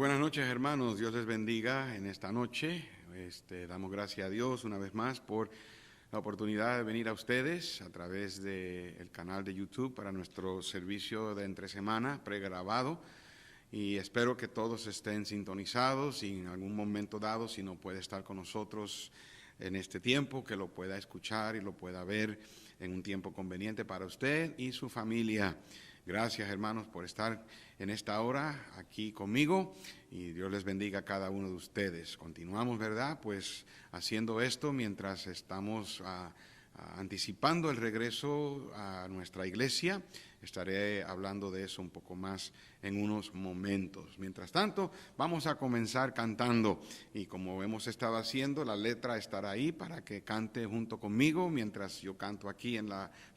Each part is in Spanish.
buenas noches, hermanos. Dios les bendiga en esta noche. Damos gracias a Dios una vez más por la oportunidad de venir a ustedes a través del canal de YouTube para nuestro servicio de entre semana pregrabado. Y espero que todos estén sintonizados y en algún momento dado, si no puede estar con nosotros en este tiempo, que lo pueda escuchar y lo pueda ver en un tiempo conveniente para usted y su familia. Gracias, hermanos, por estar en esta hora aquí conmigo y Dios les bendiga a cada uno de ustedes. Continuamos, ¿verdad? Pues haciendo esto mientras estamos anticipando el regreso a nuestra iglesia. Estaré hablando de eso un poco más en unos momentos. Mientras tanto, vamos a comenzar cantando y como hemos estado haciendo, la letra estará ahí para que cante junto conmigo mientras yo canto aquí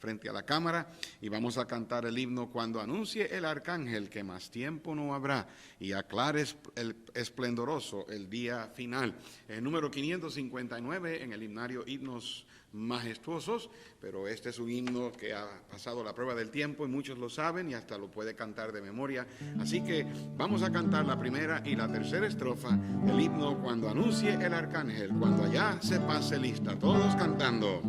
frente a la cámara, y vamos a cantar el himno Cuando anuncie el arcángel que más tiempo no habrá y aclare el esplendoroso el día final. El número 559 en el himnario Himnos Majestuosos, pero este es un himno que ha pasado la prueba del tiempo y muchos lo saben y hasta lo puede cantar de memoria. Así que vamos a cantar la primera y la tercera estrofa del himno Cuando anuncie el arcángel, cuando allá se pase lista, todos cantando.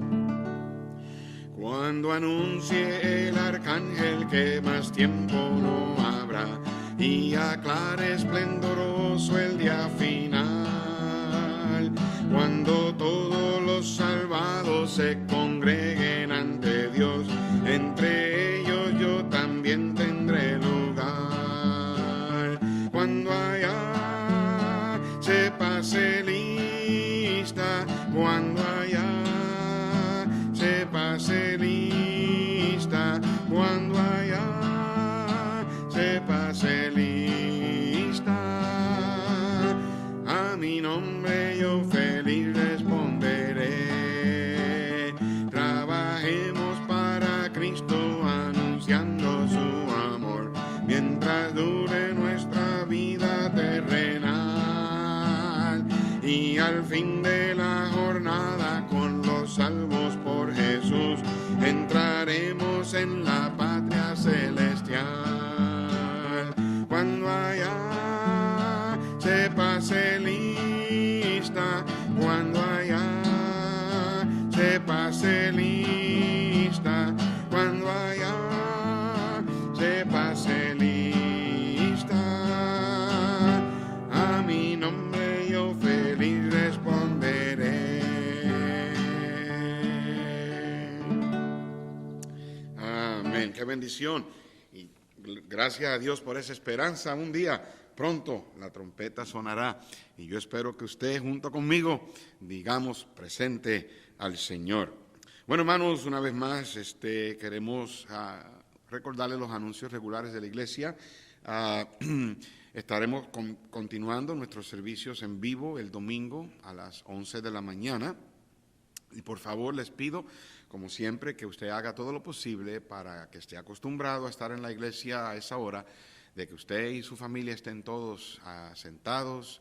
Cuando anuncie el arcángel que más tiempo no habrá y aclare esplendoroso el día final, cuando todos los salvados se congreguen ante Dios, entre ellos yo también tendré lugar. Cuando allá se pase lista, cuando allá se pase lista, cuando allá se pase lista, a mi nombre yo feliz responderé. Trabajemos para Cristo anunciando su amor, mientras dure nuestra vida terrenal, y al fin de la jornada con los salvos por Jesús entraremos en la patria celestial. Cuando allá se pase lista, cuando allá se pase lista, cuando allá se pase lista, a mi nombre yo feliz responderé. Amén, qué bendición. Y gracias a Dios por esa esperanza. Un día pronto la trompeta sonará y yo espero que usted junto conmigo digamos presente al Señor. Bueno, hermanos, una vez más queremos recordarles los anuncios regulares de la iglesia. Estaremos continuando nuestros servicios en vivo el domingo a las 11 de la mañana. Y por favor les pido, como siempre, que usted haga todo lo posible para que esté acostumbrado a estar en la iglesia a esa hora, de que usted y su familia estén todos sentados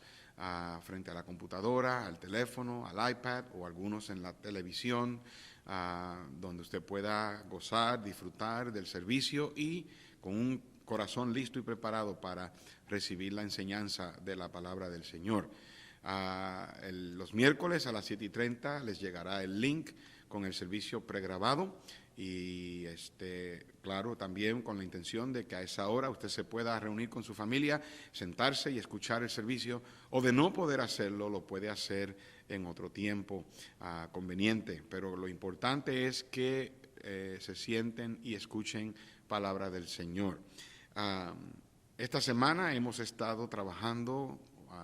frente a la computadora, al teléfono, al iPad o algunos en la televisión, donde usted pueda gozar, disfrutar del servicio y con un corazón listo y preparado para recibir la enseñanza de la palabra del Señor. Los miércoles a las 7:30 les llegará el link con el servicio pregrabado y claro, también con la intención de que a esa hora usted se pueda reunir con su familia, sentarse y escuchar el servicio, o de no poder hacerlo, lo puede hacer en otro tiempo conveniente, pero lo importante es que se sienten y escuchen palabra del Señor. Esta semana hemos estado trabajando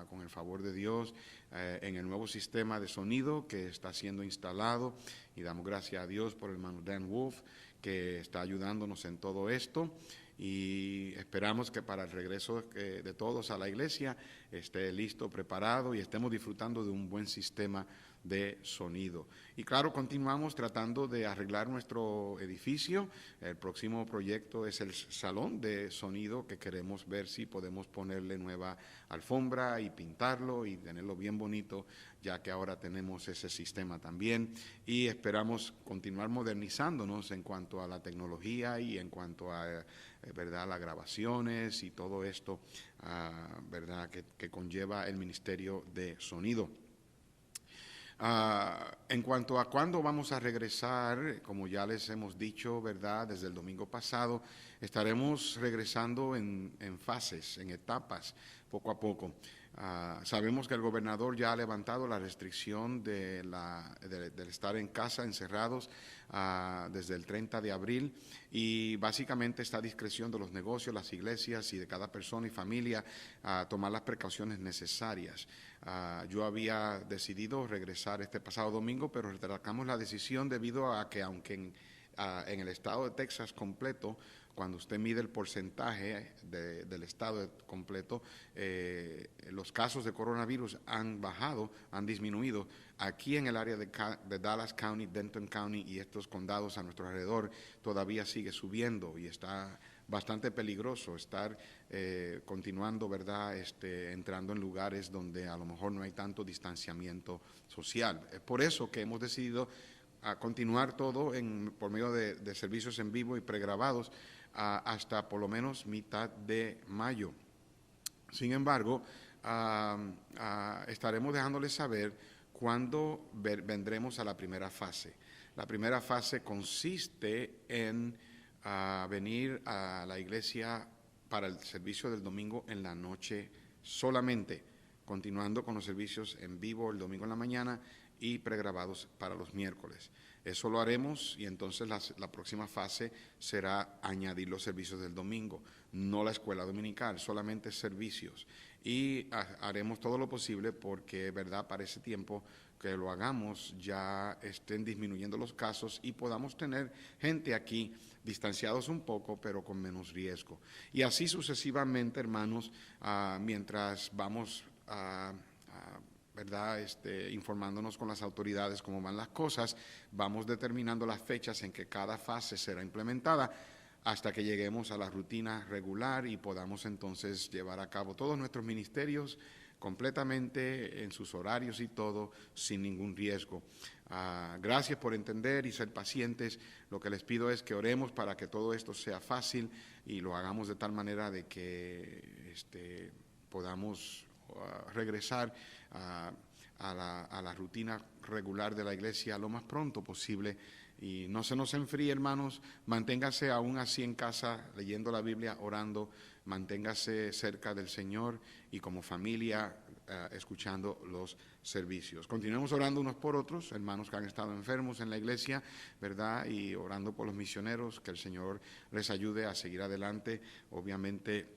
con el favor de Dios en el nuevo sistema de sonido que está siendo instalado, y damos gracias a Dios por el hermano Dan Wolf que está ayudándonos en todo esto, y esperamos que para el regreso de todos a la iglesia esté listo, preparado y estemos disfrutando de un buen sistema de sonido. Y claro, continuamos tratando de arreglar nuestro edificio. El próximo proyecto es el salón de sonido, que queremos ver si podemos ponerle nueva alfombra y pintarlo y tenerlo bien bonito, ya que ahora tenemos ese sistema también, y esperamos continuar modernizándonos en cuanto a la tecnología y en cuanto a ¿verdad?, las grabaciones y todo esto, ¿verdad?, que conlleva el Ministerio de Sonido. En cuanto a cuándo vamos a regresar, como ya les hemos dicho, ¿verdad?, desde el domingo pasado, estaremos regresando en fases, en etapas, poco a poco. Sabemos que el gobernador ya ha levantado la restricción del estar en casa, encerrados, desde el 30 de abril, y básicamente está a discreción de los negocios, las iglesias y de cada persona y familia a tomar las precauciones necesarias. Yo había decidido regresar este pasado domingo, pero retrasamos la decisión debido a que, aunque en el estado de Texas completo, cuando usted mide el porcentaje del estado completo, los casos de coronavirus han bajado, han disminuido. Aquí en el área de Dallas County, Denton County y estos condados a nuestro alrededor todavía sigue subiendo, y está bastante peligroso estar continuando, ¿verdad?, entrando en lugares donde a lo mejor no hay tanto distanciamiento social. Es por eso que hemos decidido continuar todo por medio de servicios en vivo y pregrabados hasta por lo menos mitad de mayo. Sin embargo, estaremos dejándoles saber cuándo vendremos a la primera fase. La primera fase consiste en venir a la iglesia para el servicio del domingo en la noche solamente, continuando con los servicios en vivo el domingo en la mañana y pregrabados para los miércoles. Eso lo haremos, y entonces la próxima fase será añadir los servicios del domingo, no la escuela dominical, solamente servicios. Y haremos todo lo posible porque, ¿verdad?, para ese tiempo que lo hagamos ya estén disminuyendo los casos y podamos tener gente aquí distanciados un poco, pero con menos riesgo. Y así sucesivamente, hermanos, mientras vamos ¿verdad?, informándonos con las autoridades cómo van las cosas, vamos determinando las fechas en que cada fase será implementada hasta que lleguemos a la rutina regular y podamos entonces llevar a cabo todos nuestros ministerios completamente en sus horarios y todo, sin ningún riesgo. Gracias por entender y ser pacientes. Lo que les pido es que oremos para que todo esto sea fácil y lo hagamos de tal manera de que podamos regresar a la rutina regular de la iglesia lo más pronto posible. Y no se nos enfríe, hermanos, manténgase aún así en casa leyendo la Biblia, orando, manténgase cerca del Señor y como familia escuchando los servicios. Continuemos orando unos por otros, hermanos que han estado enfermos en la iglesia, ¿verdad? Y orando por los misioneros, que el Señor les ayude a seguir adelante. Obviamente,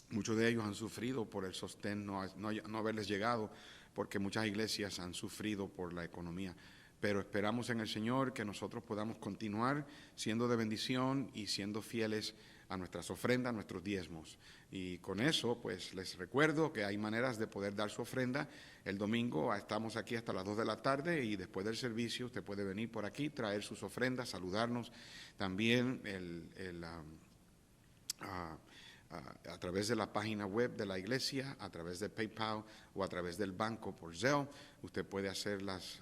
muchos de ellos han sufrido por el sostén, no haberles llegado, porque muchas iglesias han sufrido por la economía. Pero esperamos en el Señor que nosotros podamos continuar siendo de bendición y siendo fieles a nuestras ofrendas, a nuestros diezmos. Y con eso, pues les recuerdo que hay maneras de poder dar su ofrenda. El domingo estamos aquí hasta las 2 de la tarde y después del servicio usted puede venir por aquí, traer sus ofrendas, saludarnos. También a través de la página web de la iglesia, a través de PayPal o a través del banco por Zelle. Usted puede hacer las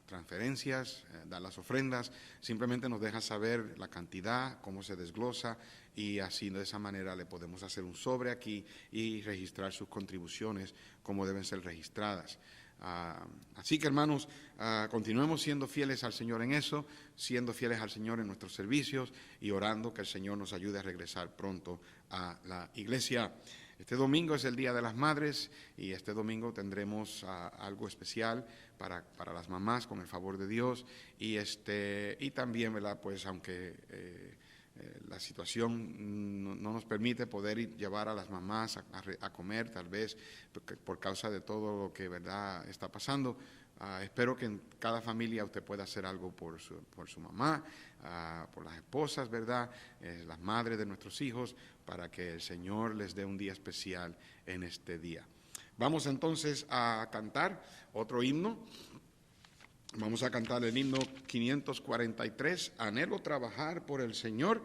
transferencias, dar las ofrendas. Simplemente nos deja saber la cantidad, cómo se desglosa, y así de esa manera le podemos hacer un sobre aquí y registrar sus contribuciones como deben ser registradas. Así que, hermanos, continuemos siendo fieles al Señor en eso, siendo fieles al Señor en nuestros servicios y orando que el Señor nos ayude a regresar pronto a la iglesia. Este domingo es el Día de las Madres y este domingo tendremos algo especial para las mamás, con el favor de Dios, y también, ¿verdad?, pues aunque la situación no nos permite poder llevar a las mamás a comer, tal vez por causa de todo lo que, ¿verdad?, está pasando. Espero que en cada familia usted pueda hacer algo por su mamá, por las esposas, ¿verdad?, las madres de nuestros hijos, para que el Señor les dé un día especial en este día. Vamos entonces a cantar otro himno. Vamos a cantar el himno 543, Anhelo trabajar por el Señor,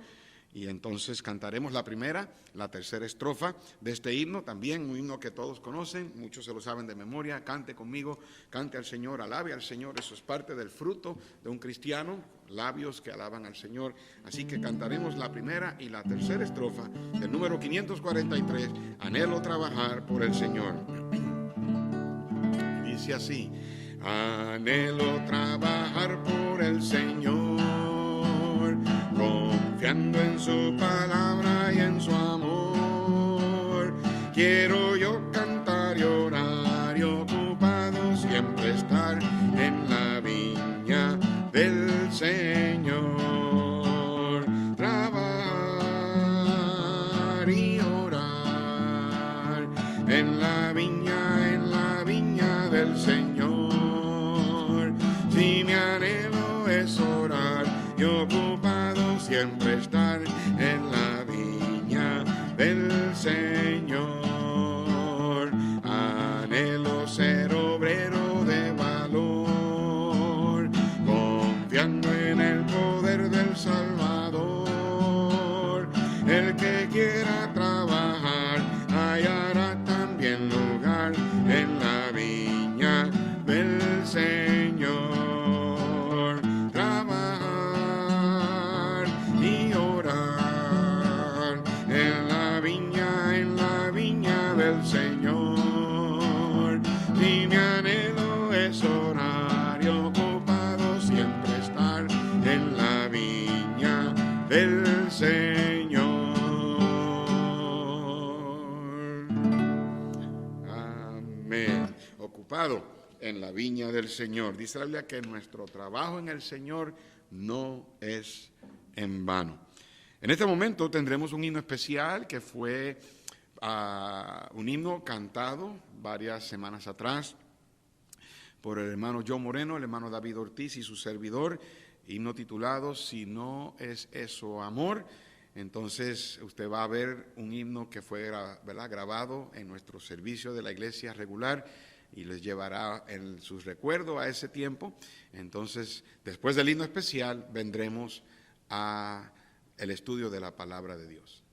y entonces cantaremos la primera, la tercera estrofa de este himno, también un himno que todos conocen, muchos se lo saben de memoria. Cante conmigo, cante al Señor, alabe al Señor, eso es parte del fruto de un cristiano, labios que alaban al Señor. Así que cantaremos la primera y la tercera estrofa del número 543, Anhelo trabajar por el Señor. Dice así: anhelo trabajar por el Señor, confiando en su palabra y en su amor. Quiero yo cantar y orar y ocupado siempre estar en la viña del Señor. Trabajar y orar en la viña del Señor. Si mi anhelo es orar y ocupado siempre estar en la viña del Señor. Anhelo ser obrero de valor, confiando en el poder del Salvador. El que quiera trabajar hallará también lugar en la viña del Señor. Trabajar y orar en la viña del Señor. Y mi anhelo es orar y ocupado siempre estar en la viña del Señor. Amén. Ocupado en la viña del Señor. Dice la Biblia que nuestro trabajo en el Señor no es en vano. En este momento tendremos un himno especial que fue un himno cantado varias semanas atrás por el hermano John Moreno, el hermano David Ortiz y su servidor, himno titulado Si no es eso amor. Entonces usted va a ver un himno que fue grabado en nuestro servicio de la iglesia regular y les llevará en sus recuerdos a ese tiempo. Entonces, después del himno especial, vendremos a el estudio de la palabra de Dios.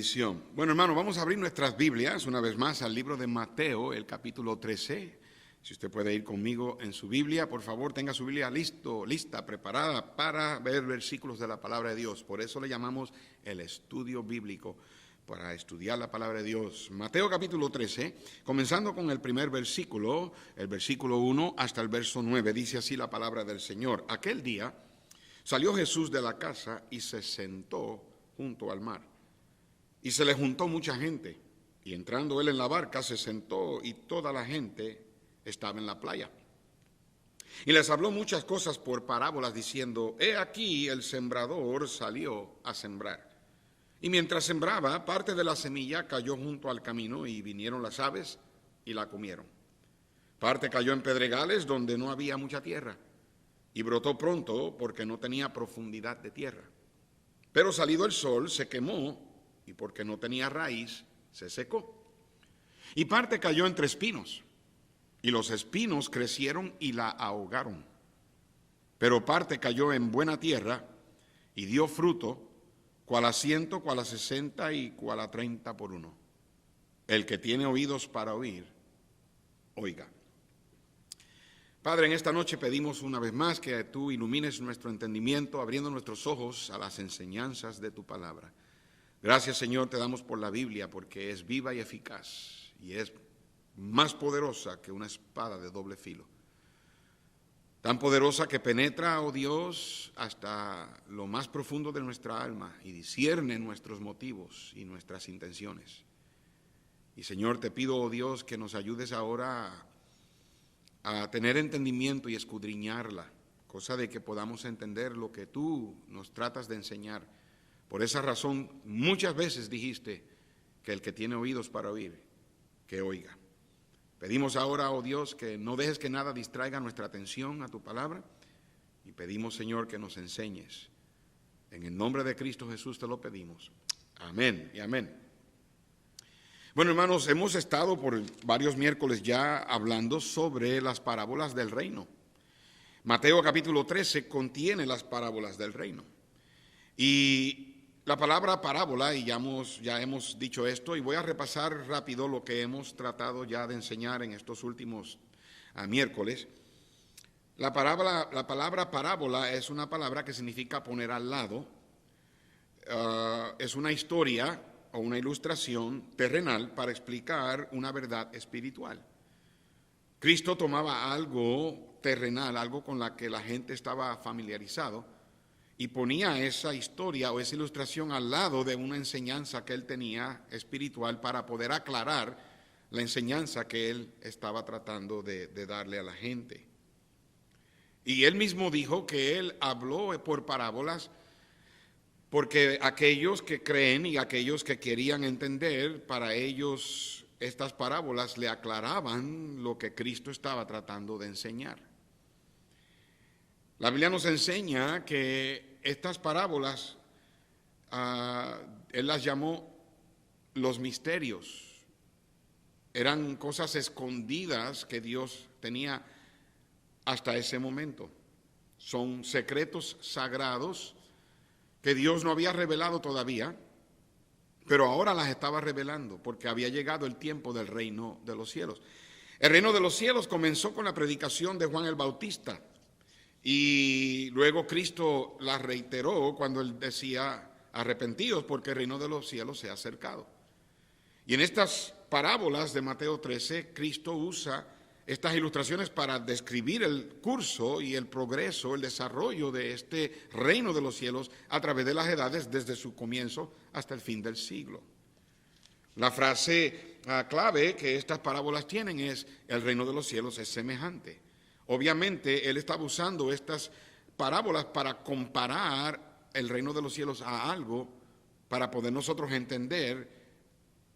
bendición. Bueno, hermano, vamos a abrir nuestras Biblias una vez más al libro de Mateo, el capítulo 13. Si usted puede ir conmigo en su Biblia, por favor, tenga su Biblia lista, preparada para ver versículos de la palabra de Dios. Por eso le llamamos el estudio bíblico, para estudiar la palabra de Dios. Mateo capítulo 13, comenzando con el primer versículo, el versículo 1 hasta el verso 9, dice así la palabra del Señor. Aquel día salió Jesús de la casa y se sentó junto al mar. Y se le juntó mucha gente, y entrando él en la barca se sentó, y toda la gente estaba en la playa. Y les habló muchas cosas por parábolas, diciendo: he aquí el sembrador salió a sembrar. Y mientras sembraba, parte de la semilla cayó junto al camino, y vinieron las aves y la comieron. Parte cayó en pedregales donde no había mucha tierra, y brotó pronto porque no tenía profundidad de tierra. Pero salido el sol se quemó, y porque no tenía raíz, se secó. Y parte cayó entre espinos, y los espinos crecieron y la ahogaron. Pero parte cayó en buena tierra, y dio fruto, cual a 100, cual a 60 y cual a 30 por uno. El que tiene oídos para oír, oiga. Padre, en esta noche pedimos una vez más que tú ilumines nuestro entendimiento, abriendo nuestros ojos a las enseñanzas de tu palabra. Gracias, Señor, te damos por la Biblia, porque es viva y eficaz, y es más poderosa que una espada de doble filo. Tan poderosa que penetra, oh Dios, hasta lo más profundo de nuestra alma y discierne nuestros motivos y nuestras intenciones. Y Señor, te pido, oh Dios, que nos ayudes ahora a tener entendimiento y escudriñarla, cosa de que podamos entender lo que tú nos tratas de enseñar. Por esa razón, muchas veces dijiste que el que tiene oídos para oír, que oiga. Pedimos ahora, oh Dios, que no dejes que nada distraiga nuestra atención a tu palabra, y pedimos, Señor, que nos enseñes. En el nombre de Cristo Jesús te lo pedimos. Amén y amén. Bueno, hermanos, hemos estado por varios miércoles ya hablando sobre las parábolas del reino. Mateo capítulo 13 contiene las parábolas del reino. Y la palabra parábola, y ya hemos dicho esto, y voy a repasar rápido lo que hemos tratado ya de enseñar en estos últimos miércoles. La palabra parábola es una palabra que significa poner al lado. Es una historia o una ilustración terrenal para explicar una verdad espiritual. Cristo tomaba algo terrenal, algo con la que la gente estaba familiarizado, y ponía esa historia o esa ilustración al lado de una enseñanza que él tenía espiritual para poder aclarar la enseñanza que él estaba tratando de darle a la gente. Y él mismo dijo que él habló por parábolas porque aquellos que creen y aquellos que querían entender, para ellos estas parábolas le aclaraban lo que Cristo estaba tratando de enseñar. La Biblia nos enseña que estas parábolas, él las llamó los misterios. Eran cosas escondidas que Dios tenía hasta ese momento. Son secretos sagrados que Dios no había revelado todavía, pero ahora las estaba revelando porque había llegado el tiempo del reino de los cielos. El reino de los cielos comenzó con la predicación de Juan el Bautista. Y luego Cristo la reiteró cuando él decía: arrepentidos porque el reino de los cielos se ha acercado. Y en estas parábolas de Mateo 13, Cristo usa estas ilustraciones para describir el curso y el progreso, el desarrollo de este reino de los cielos a través de las edades, desde su comienzo hasta el fin del siglo. La frase clave que estas parábolas tienen es: el reino de los cielos es semejante. Obviamente, él estaba usando estas parábolas para comparar el reino de los cielos a algo, para poder nosotros entender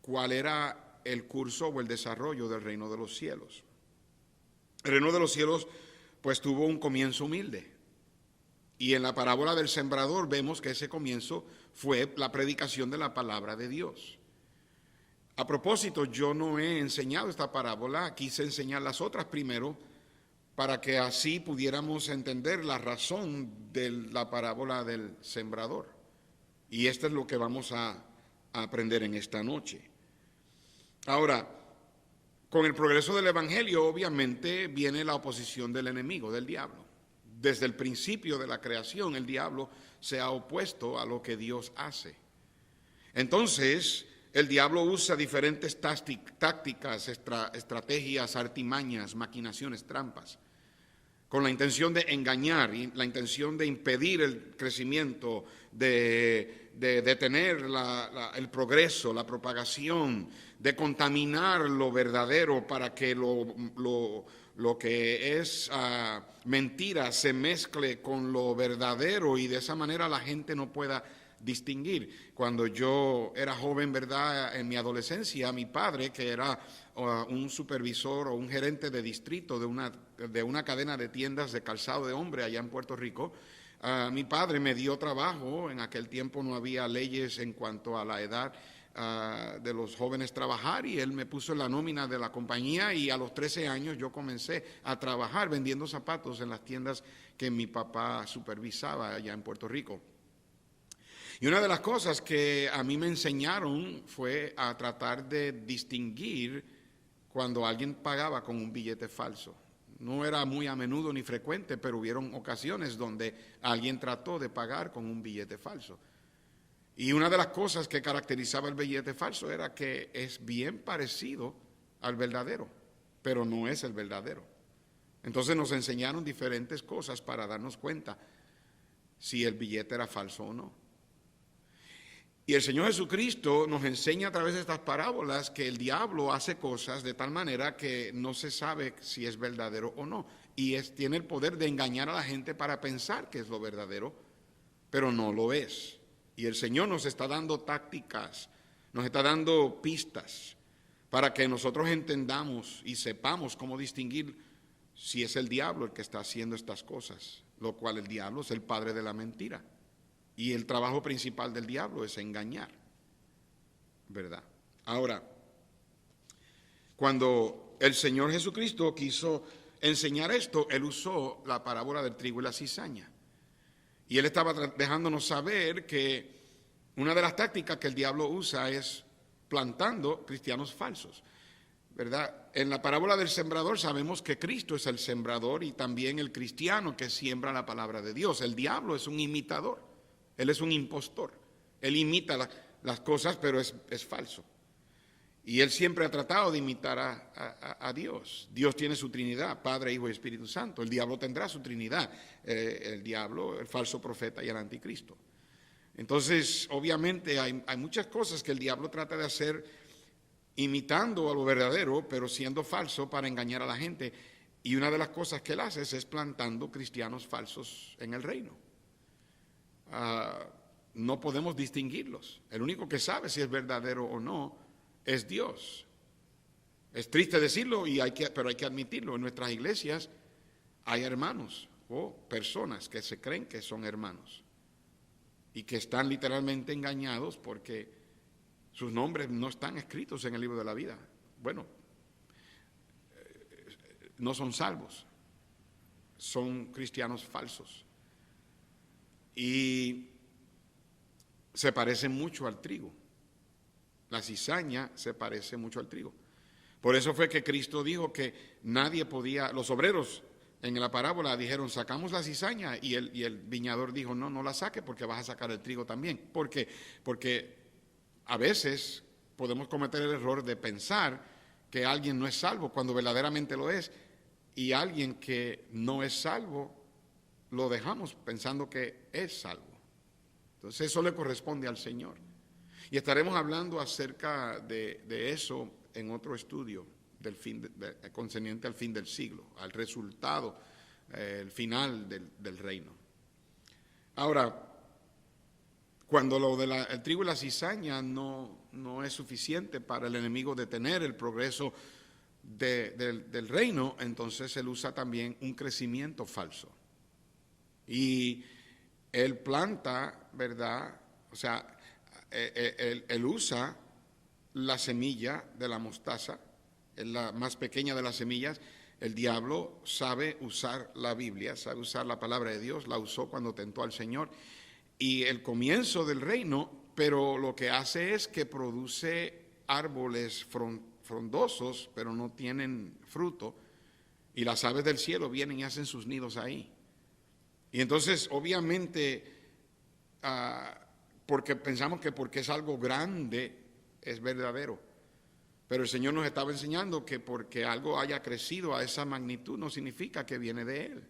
cuál era el curso o el desarrollo del reino de los cielos. El reino de los cielos, pues, tuvo un comienzo humilde. Y en la parábola del sembrador vemos que ese comienzo fue la predicación de la palabra de Dios. A propósito, yo no he enseñado esta parábola, quise enseñar las otras primero, para que así pudiéramos entender la razón de la parábola del sembrador. Y esto es lo que vamos a a aprender en esta noche. Ahora, con el progreso del Evangelio, obviamente, viene la oposición del enemigo, del diablo. Desde el principio de la creación, el diablo se ha opuesto a lo que Dios hace. Entonces, el diablo usa diferentes tácticas, estrategias, artimañas, maquinaciones, trampas, con la intención de engañar y la intención de impedir el crecimiento, de detener el progreso, la propagación, de contaminar lo verdadero para que lo que es mentira se mezcle con lo verdadero y de esa manera la gente no pueda distinguir. Cuando yo era joven, ¿verdad?, en mi adolescencia, mi padre, que era un supervisor o un gerente de distrito de una cadena de tiendas de calzado de hombre allá en Puerto Rico, mi padre me dio trabajo. En aquel tiempo no había leyes en cuanto a la edad de los jóvenes trabajar, y él me puso en la nómina de la compañía, y a los 13 años yo comencé a trabajar vendiendo zapatos en las tiendas que mi papá supervisaba allá en Puerto Rico. Y una de las cosas que a mí me enseñaron fue a tratar de distinguir cuando alguien pagaba con un billete falso. No era muy a menudo ni frecuente, pero hubieron ocasiones donde alguien trató de pagar con un billete falso. Y una de las cosas que caracterizaba el billete falso era que es bien parecido al verdadero, pero no es el verdadero. Entonces nos enseñaron diferentes cosas para darnos cuenta si el billete era falso o no. Y el Señor Jesucristo nos enseña a través de estas parábolas que el diablo hace cosas de tal manera que no se sabe si es verdadero o no. Y tiene el poder de engañar a la gente para pensar que es lo verdadero, pero no lo es. Y el Señor nos está dando tácticas, nos está dando pistas para que nosotros entendamos y sepamos cómo distinguir si es el diablo el que está haciendo estas cosas, lo cual el diablo es el padre de la mentira. Y el trabajo principal del diablo es engañar, ¿verdad? Ahora, cuando el Señor Jesucristo quiso enseñar esto, Él usó la parábola del trigo y la cizaña. Y Él estaba dejándonos saber que una de las tácticas que el diablo usa es plantando cristianos falsos, ¿verdad? En la parábola del sembrador sabemos que Cristo es el sembrador y también el cristiano que siembra la palabra de Dios. El diablo es un imitador. Él es un impostor. Él imita las cosas, pero es falso. Y él siempre ha tratado de imitar a Dios. Dios tiene su Trinidad, Padre, Hijo y Espíritu Santo. El diablo tendrá su Trinidad. El diablo, el falso profeta y el anticristo. Entonces, obviamente, hay muchas cosas que el diablo trata de hacer imitando a lo verdadero, pero siendo falso para engañar a la gente. Y una de las cosas que él hace es plantando cristianos falsos en el reino. No podemos distinguirlos. El único que sabe si es verdadero o no es Dios. Es triste decirlo, pero hay que admitirlo. En nuestras iglesias hay hermanos o personas que se creen que son hermanos y que están literalmente engañados porque sus nombres no están escritos en el libro de la vida. Bueno, no son salvos, son cristianos falsos. Y se parecen mucho al trigo. La cizaña se parece mucho al trigo. Por eso fue que Cristo dijo que nadie podía, los obreros en la parábola dijeron, sacamos la cizaña, y el viñador dijo, no la saque porque vas a sacar el trigo también. ¿Por qué? Porque a veces podemos cometer el error de pensar que alguien no es salvo cuando verdaderamente lo es, y alguien que no es salvo lo dejamos pensando que es salvo. Entonces eso le corresponde al Señor. Y estaremos hablando acerca de eso en otro estudio concerniente al fin del siglo, al resultado, el final del reino. Ahora, cuando lo del trigo y la cizaña no es suficiente para el enemigo detener el progreso del reino, entonces él usa también un crecimiento falso. Y él planta, ¿verdad? O sea, él usa la semilla de la mostaza, es la más pequeña de las semillas. El diablo sabe usar la Biblia, sabe usar la palabra de Dios, la usó cuando tentó al Señor. Y el comienzo del reino pero lo que hace es que produce árboles frondosos, pero no tienen fruto, y las aves del cielo vienen y hacen sus nidos ahí. Y entonces, obviamente, porque pensamos que porque es algo grande, es verdadero. Pero el Señor nos estaba enseñando que porque algo haya crecido a esa magnitud no significa que viene de Él.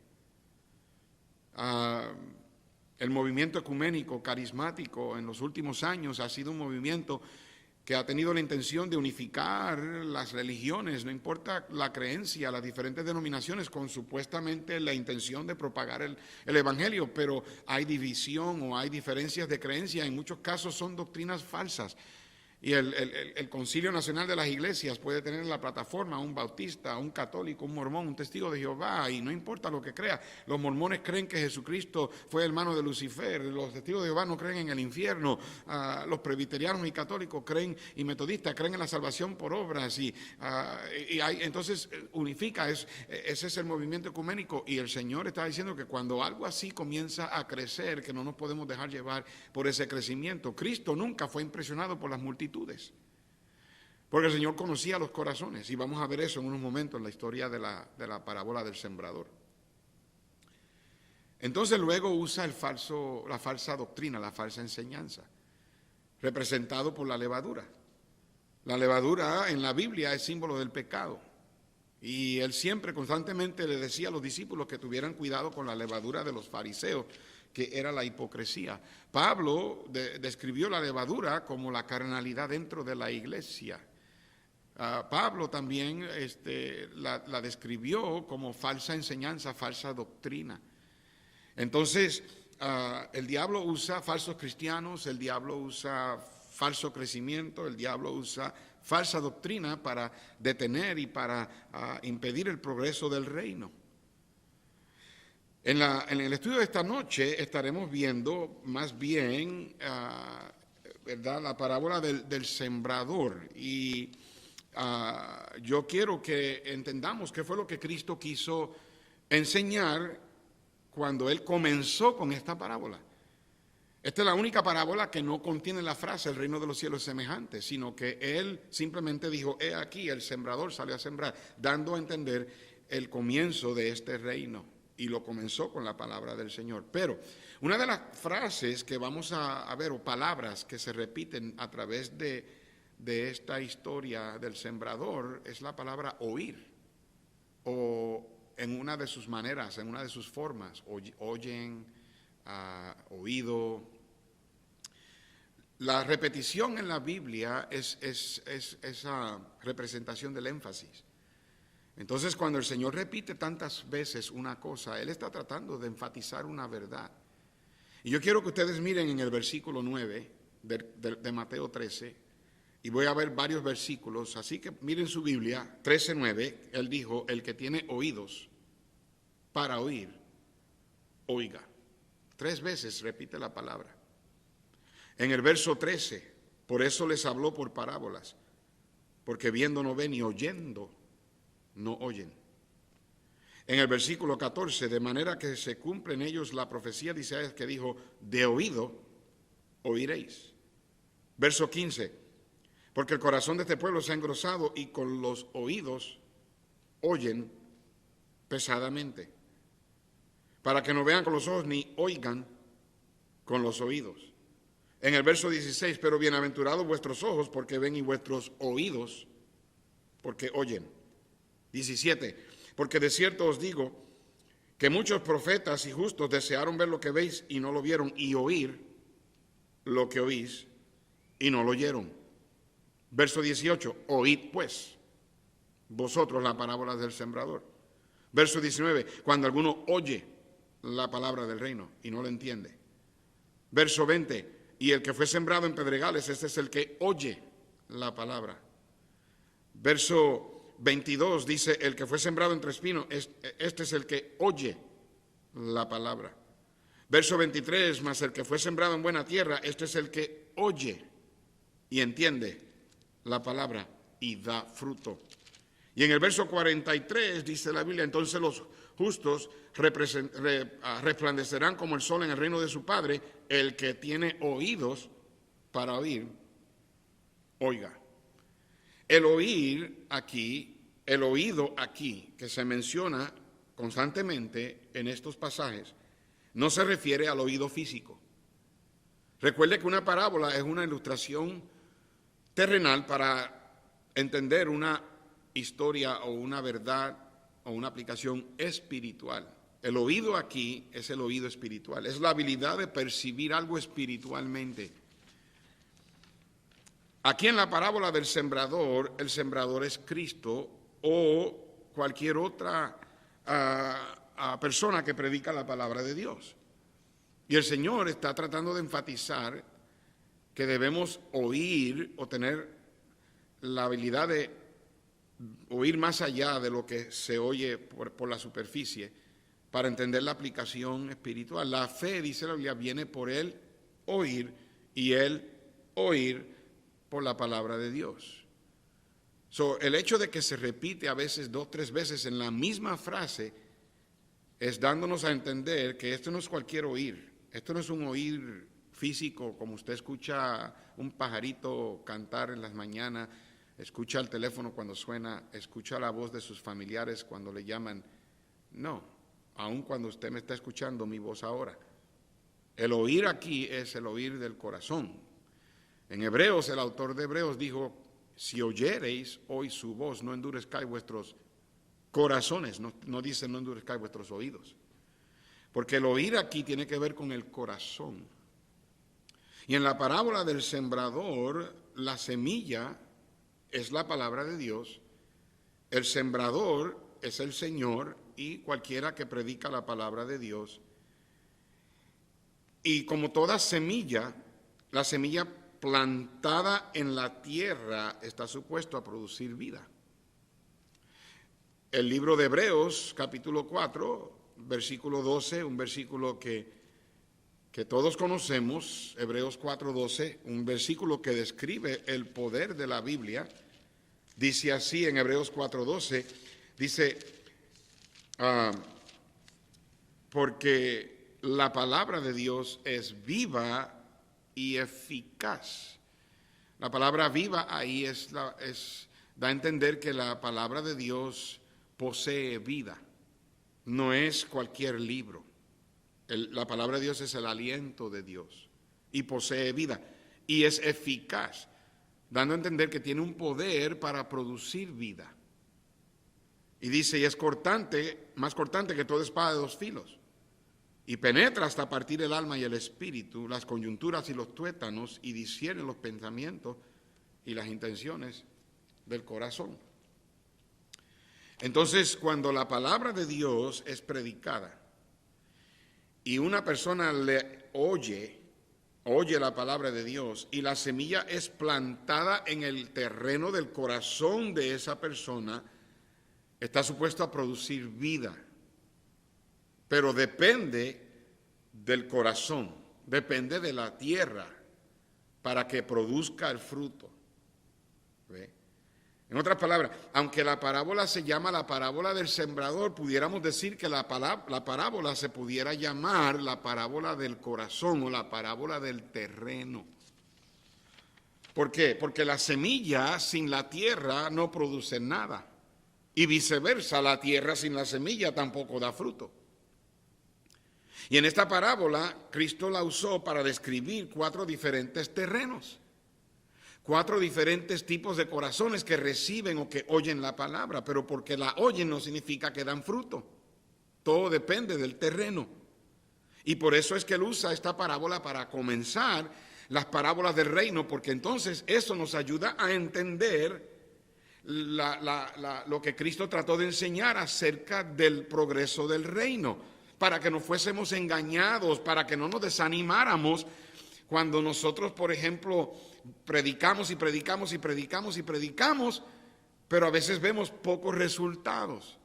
El movimiento ecuménico, carismático, en los últimos años ha sido un movimiento que ha tenido la intención de unificar las religiones, no importa la creencia, las diferentes denominaciones, con supuestamente la intención de propagar el evangelio, pero hay división o hay diferencias de creencia, en muchos casos son doctrinas falsas. Y el Concilio Nacional de las Iglesias puede tener en la plataforma un bautista, un católico, un mormón, un testigo de Jehová, y no importa lo que crea. Los mormones creen que Jesucristo fue hermano de Lucifer, los testigos de Jehová no creen en el infierno, los presbiterianos y católicos creen, y metodistas creen en la salvación por obras, entonces unifica, ese es el movimiento ecuménico, y el Señor está diciendo que cuando algo así comienza a crecer, que no nos podemos dejar llevar por ese crecimiento. Cristo nunca fue impresionado por las multitudes, porque el Señor conocía los corazones, y vamos a ver eso en unos momentos en la historia de la parábola del sembrador. Entonces luego usa la falsa doctrina, la falsa enseñanza, representado por la levadura. La levadura en la Biblia es símbolo del pecado, y Él siempre constantemente le decía a los discípulos que tuvieran cuidado con la levadura de los fariseos, que era la hipocresía. Pablo describió la levadura como la carnalidad dentro de la iglesia. Pablo también la describió como falsa enseñanza, falsa doctrina. Entonces, el diablo usa falsos cristianos, el diablo usa falso crecimiento, el diablo usa falsa doctrina para detener y para impedir el progreso del reino. En el estudio de esta noche estaremos viendo más bien ¿verdad?, la parábola del sembrador, y yo quiero que entendamos qué fue lo que Cristo quiso enseñar cuando Él comenzó con esta parábola. Esta es la única parábola que no contiene la frase el reino de los cielos es semejante, sino que Él simplemente dijo, he aquí el sembrador salió a sembrar, dando a entender el comienzo de este reino. Y lo comenzó con la palabra del Señor. Pero una de las frases que vamos a ver, o palabras que se repiten a través de esta historia del sembrador, es la palabra oír, o en una de sus maneras, en una de sus formas, oyen, oído. La repetición en la Biblia es esa representación del énfasis. Entonces, cuando el Señor repite tantas veces una cosa, Él está tratando de enfatizar una verdad. Y yo quiero que ustedes miren en el versículo 9 de Mateo 13, y voy a ver varios versículos, así que miren su Biblia, 13:9, Él dijo, el que tiene oídos para oír, oiga. 3 veces repite la palabra. En el verso 13, por eso les habló por parábolas, porque viendo no ven y oyendo no oyen. En el versículo 14, de manera que se cumple en ellos la profecía de Isaías que dijo, de oído oiréis. Verso 15, porque el corazón de este pueblo se ha engrosado y con los oídos oyen pesadamente, para que no vean con los ojos ni oigan con los oídos. En el verso 16, pero bienaventurados vuestros ojos porque ven y vuestros oídos porque oyen. 17, porque de cierto os digo que muchos profetas y justos desearon ver lo que veis y no lo vieron, y oír lo que oís y no lo oyeron. Verso 18, oíd pues vosotros la parábola del sembrador. Verso 19, cuando alguno oye la palabra del reino y no la entiende. Verso 20, y el que fue sembrado en pedregales, este es el que oye la palabra. Verso 22 dice, el que fue sembrado entre espinos, este es el que oye la palabra. Verso 23, mas el que fue sembrado en buena tierra, este es el que oye y entiende la palabra y da fruto. Y en el verso 43 dice la Biblia, entonces los justos resplandecerán como el sol en el reino de su Padre. El que tiene oídos para oír, oiga. El oír aquí, el oído aquí, que se menciona constantemente en estos pasajes, no se refiere al oído físico. Recuerde que una parábola es una ilustración terrenal para entender una historia o una verdad o una aplicación espiritual. El oído aquí es el oído espiritual, es la habilidad de percibir algo espiritualmente. Aquí en la parábola del sembrador, el sembrador es Cristo o cualquier otra persona que predica la palabra de Dios. Y el Señor está tratando de enfatizar que debemos oír o tener la habilidad de oír más allá de lo que se oye por la superficie para entender la aplicación espiritual. La fe, dice la Biblia, viene por el oír y el oír por la palabra de Dios. El hecho de que se repite a veces 2 o 3 veces en la misma frase es dándonos a entender que esto no es cualquier oír. Esto no es un oír físico como usted escucha un pajarito cantar en las mañanas, escucha el teléfono cuando suena, escucha la voz de sus familiares cuando le llaman. No, aun cuando usted me está escuchando mi voz ahora. El oír aquí es el oír del corazón. En Hebreos, el autor de Hebreos dijo, si oyereis hoy su voz, no endurezcáis vuestros corazones, no dice no endurezcáis vuestros oídos. Porque el oír aquí tiene que ver con el corazón. Y en la parábola del sembrador, la semilla es la palabra de Dios, el sembrador es el Señor y cualquiera que predica la palabra de Dios. Y como toda semilla, la semilla plantada en la tierra está supuesto a producir vida. El libro de Hebreos, capítulo 4, versículo 12, un versículo que todos conocemos, Hebreos 4:12, un versículo que describe el poder de la Biblia. Dice así en Hebreos 4:12, dice, porque la palabra de Dios es viva y eficaz. La palabra viva ahí da a entender que la palabra de Dios posee vida. No es cualquier libro. La palabra de Dios es el aliento de Dios y posee vida y es eficaz, dando a entender que tiene un poder para producir vida. Y dice, y es cortante, más cortante que toda espada de 2 filos, y penetra hasta partir el alma y el espíritu, las coyunturas y los tuétanos, y discierne los pensamientos y las intenciones del corazón. Entonces, cuando la palabra de Dios es predicada y una persona le oye la palabra de Dios y la semilla es plantada en el terreno del corazón de esa persona, está supuesto a producir vida. Pero depende del corazón, depende de la tierra para que produzca el fruto. ¿Ve? En otras palabras, aunque la parábola se llama la parábola del sembrador, pudiéramos decir que la parábola se pudiera llamar la parábola del corazón o la parábola del terreno. ¿Por qué? Porque la semilla sin la tierra no produce nada. Y viceversa, la tierra sin la semilla tampoco da fruto. Y en esta parábola, Cristo la usó para describir 4 diferentes terrenos. 4 diferentes tipos de corazones que reciben o que oyen la palabra, pero porque la oyen no significa que dan fruto. Todo depende del terreno. Y por eso es que él usa esta parábola para comenzar las parábolas del reino, porque entonces eso nos ayuda a entender lo que Cristo trató de enseñar acerca del progreso del reino, para que no fuésemos engañados, para que no nos desanimáramos cuando nosotros, por ejemplo, predicamos y predicamos y predicamos y predicamos, pero a veces vemos pocos resultados.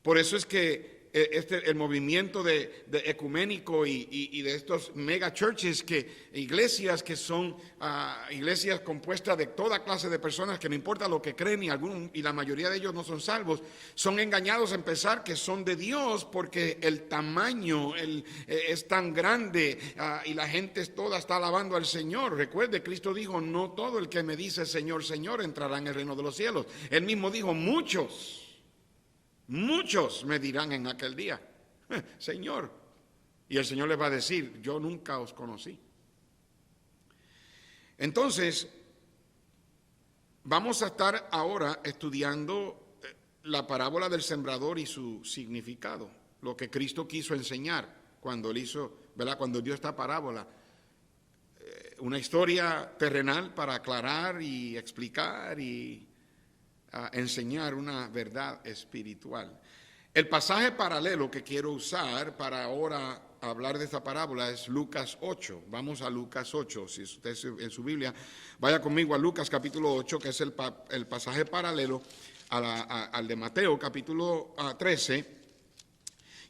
Por eso es que el movimiento de ecuménico y de estos mega churches, iglesias que son iglesias compuestas de toda clase de personas que no importa lo que creen y la mayoría de ellos no son salvos, son engañados en pensar que son de Dios porque el tamaño es tan grande y la gente toda está alabando al Señor. Recuerde, Cristo dijo, no todo el que me dice Señor, Señor entrará en el reino de los cielos. Él mismo dijo, muchos me dirán en aquel día, Señor. Y el Señor les va a decir, yo nunca os conocí. Entonces, vamos a estar ahora estudiando la parábola del sembrador y su significado, lo que Cristo quiso enseñar cuando él hizo, ¿verdad? Cuando dio esta parábola. Una historia terrenal para aclarar y explicar y enseñar una verdad espiritual. El pasaje paralelo que quiero usar para ahora hablar de esta parábola es Lucas 8. Vamos a Lucas 8. Si usted en su Biblia, vaya conmigo a Lucas capítulo 8, que es el pasaje paralelo al de Mateo capítulo 13.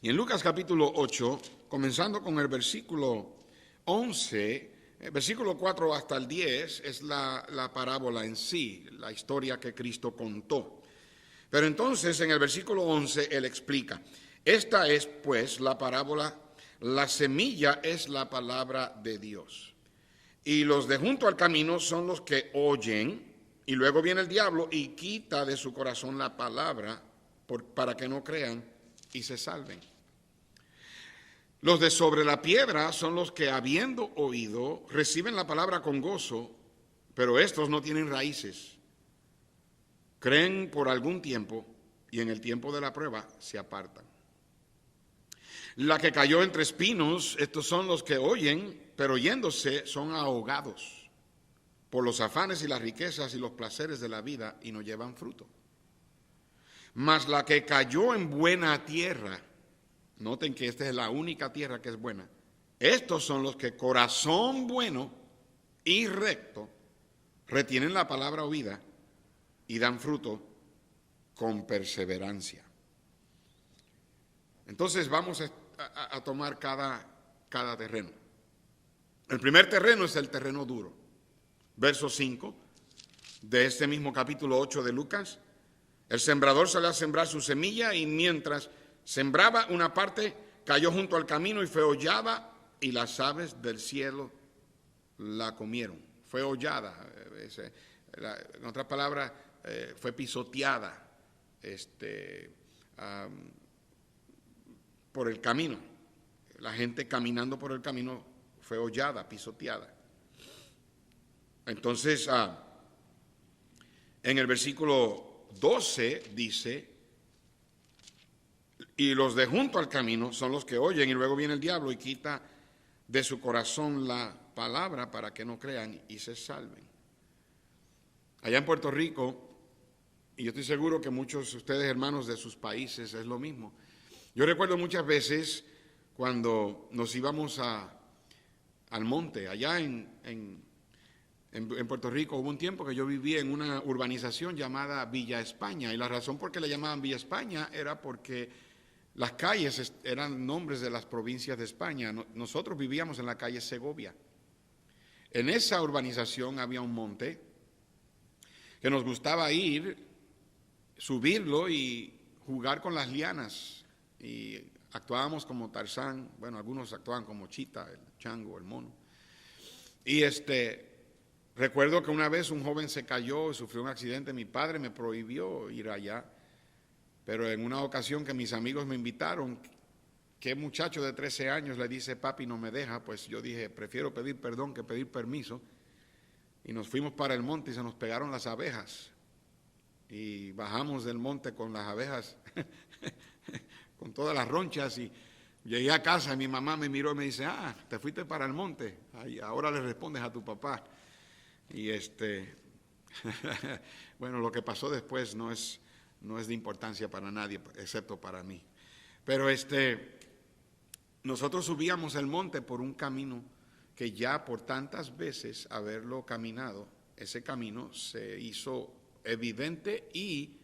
Y en Lucas capítulo 8, comenzando con el versículo 11, versículo 4 hasta el 10 es la parábola en sí, la historia que Cristo contó. Pero entonces en el versículo 11 él explica, esta es pues la parábola, la semilla es la palabra de Dios. Y los de junto al camino son los que oyen, y luego viene el diablo y quita de su corazón la palabra para que no crean y se salven. Los de sobre la piedra son los que, habiendo oído, reciben la palabra con gozo, pero estos no tienen raíces. Creen por algún tiempo y en el tiempo de la prueba se apartan. La que cayó entre espinos, estos son los que oyen, pero oyéndose son ahogados por los afanes y las riquezas y los placeres de la vida y no llevan fruto. Mas la que cayó en buena tierra, noten que esta es la única tierra que es buena. Estos son los que corazón bueno y recto retienen la palabra oída y dan fruto con perseverancia. Entonces vamos a tomar cada terreno. El primer terreno es el terreno duro. Verso 5 de este mismo capítulo 8 de Lucas. El sembrador salió a sembrar su semilla y mientras sembraba, una parte cayó junto al camino y fue hollada y las aves del cielo la comieron. Fue hollada, en otras palabras, fue pisoteada por el camino. La gente caminando por el camino fue hollada, pisoteada. Entonces, en el versículo 12 dice, y los de junto al camino son los que oyen y luego viene el diablo y quita de su corazón la palabra para que no crean y se salven. Allá en Puerto Rico, y yo estoy seguro que muchos de ustedes hermanos de sus países es lo mismo. Yo recuerdo muchas veces cuando nos íbamos al monte, allá en Puerto Rico hubo un tiempo que yo vivía en una urbanización llamada Villa España, y la razón por qué le llamaban Villa España era porque las calles eran nombres de las provincias de España. Nosotros vivíamos en la calle Segovia. En esa urbanización había un monte que nos gustaba ir, subirlo y jugar con las lianas, y actuábamos como Tarzán, bueno, algunos actuaban como Chita, el chango, el mono. Y recuerdo que una vez un joven se cayó y sufrió un accidente. Mi padre me prohibió ir allá, pero en una ocasión que mis amigos me invitaron, ¿qué muchacho de 13 años le dice papi no me deja? Pues yo dije, prefiero pedir perdón que pedir permiso, y nos fuimos para el monte y se nos pegaron las abejas, y bajamos del monte con las abejas, con todas las ronchas, y llegué a casa y mi mamá me miró y me dice, te fuiste para el monte, ahora le respondes a tu papá. Y bueno, lo que pasó después no es de importancia para nadie, excepto para mí. Pero nosotros subíamos el monte por un camino que ya por tantas veces haberlo caminado, ese camino se hizo evidente y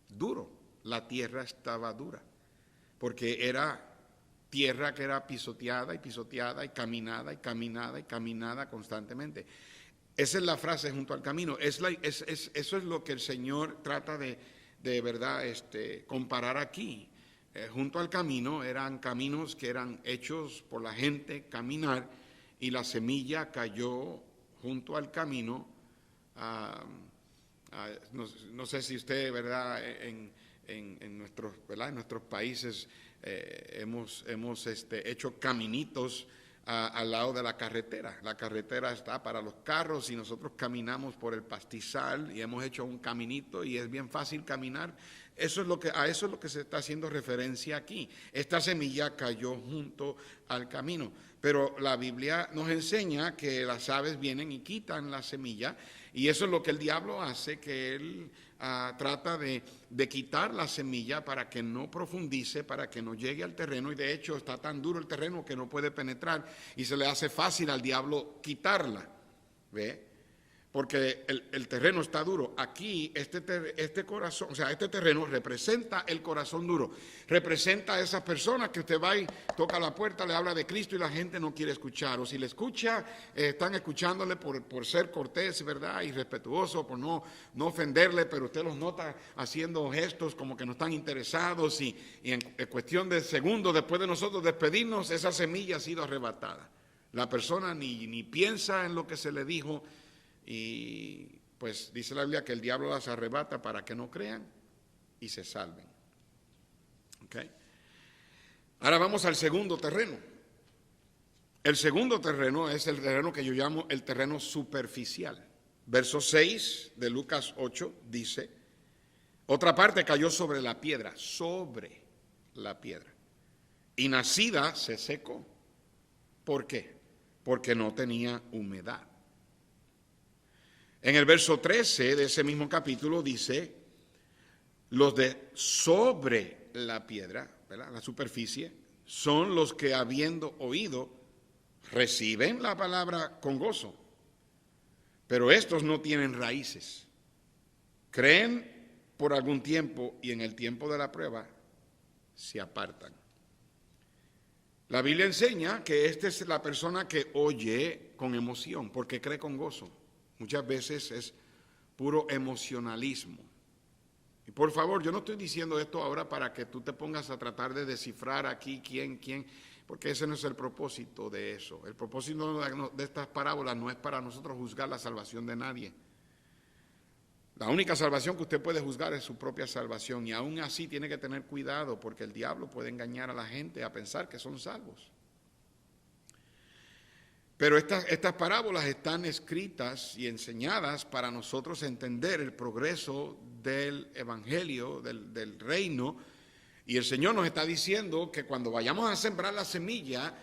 duro. La tierra estaba dura. porque era tierra que era pisoteada y pisoteada y caminada y caminada y caminada constantemente. Esa es la frase, junto al camino. Eso es lo que el Señor trata de verdad comparar aquí. Junto al camino eran caminos que eran hechos por la gente caminar, y la semilla cayó junto al camino. No sé si usted, ¿verdad?, en nuestros países hemos hecho caminitos al lado de la carretera. La carretera está para los carros y nosotros caminamos por el pastizal y hemos hecho un caminito y es bien fácil caminar. A eso es lo que se está haciendo referencia aquí. Esta semilla cayó junto al camino, pero la Biblia nos enseña que las aves vienen y quitan la semilla, y eso es lo que el diablo hace, que él trata de quitar la semilla para que no profundice, para que no llegue al terreno, y de hecho está tan duro el terreno que no puede penetrar y se le hace fácil al diablo quitarla, ¿ve? Porque el terreno está duro. Aquí este corazón, o sea, este terreno representa el corazón duro, representa a esas personas que usted va y toca la puerta, le habla de Cristo y la gente no quiere escuchar, o si le escucha, están escuchándole por ser cortés, ¿verdad?, y respetuoso, por no ofenderle, pero usted los nota haciendo gestos como que no están interesados, y en cuestión de segundos después de nosotros despedirnos, esa semilla ha sido arrebatada. La persona ni piensa en lo que se le dijo. Y pues dice la Biblia que el diablo las arrebata para que no crean y se salven. ¿Okay? Ahora vamos al segundo terreno. El segundo terreno es el terreno que yo llamo el terreno superficial. Verso 6 de Lucas 8 dice: otra parte cayó sobre la piedra, y nacida se secó. ¿Por qué? Porque no tenía humedad. En el verso 13 de ese mismo capítulo dice: los de sobre la piedra, ¿verdad?, la superficie, son los que, habiendo oído, reciben la palabra con gozo. Pero estos no tienen raíces. Creen por algún tiempo y en el tiempo de la prueba se apartan. La Biblia enseña que esta es la persona que oye con emoción porque cree con gozo. Muchas veces es puro emocionalismo. Y por favor, yo no estoy diciendo esto ahora para que tú te pongas a tratar de descifrar aquí quién, porque ese no es el propósito de eso. El propósito de estas parábolas no es para nosotros juzgar la salvación de nadie. La única salvación que usted puede juzgar es su propia salvación, y aún así tiene que tener cuidado porque el diablo puede engañar a la gente a pensar que son salvos. Pero estas parábolas están escritas y enseñadas para nosotros entender el progreso del evangelio, del reino. Y el Señor nos está diciendo que cuando vayamos a sembrar la semilla,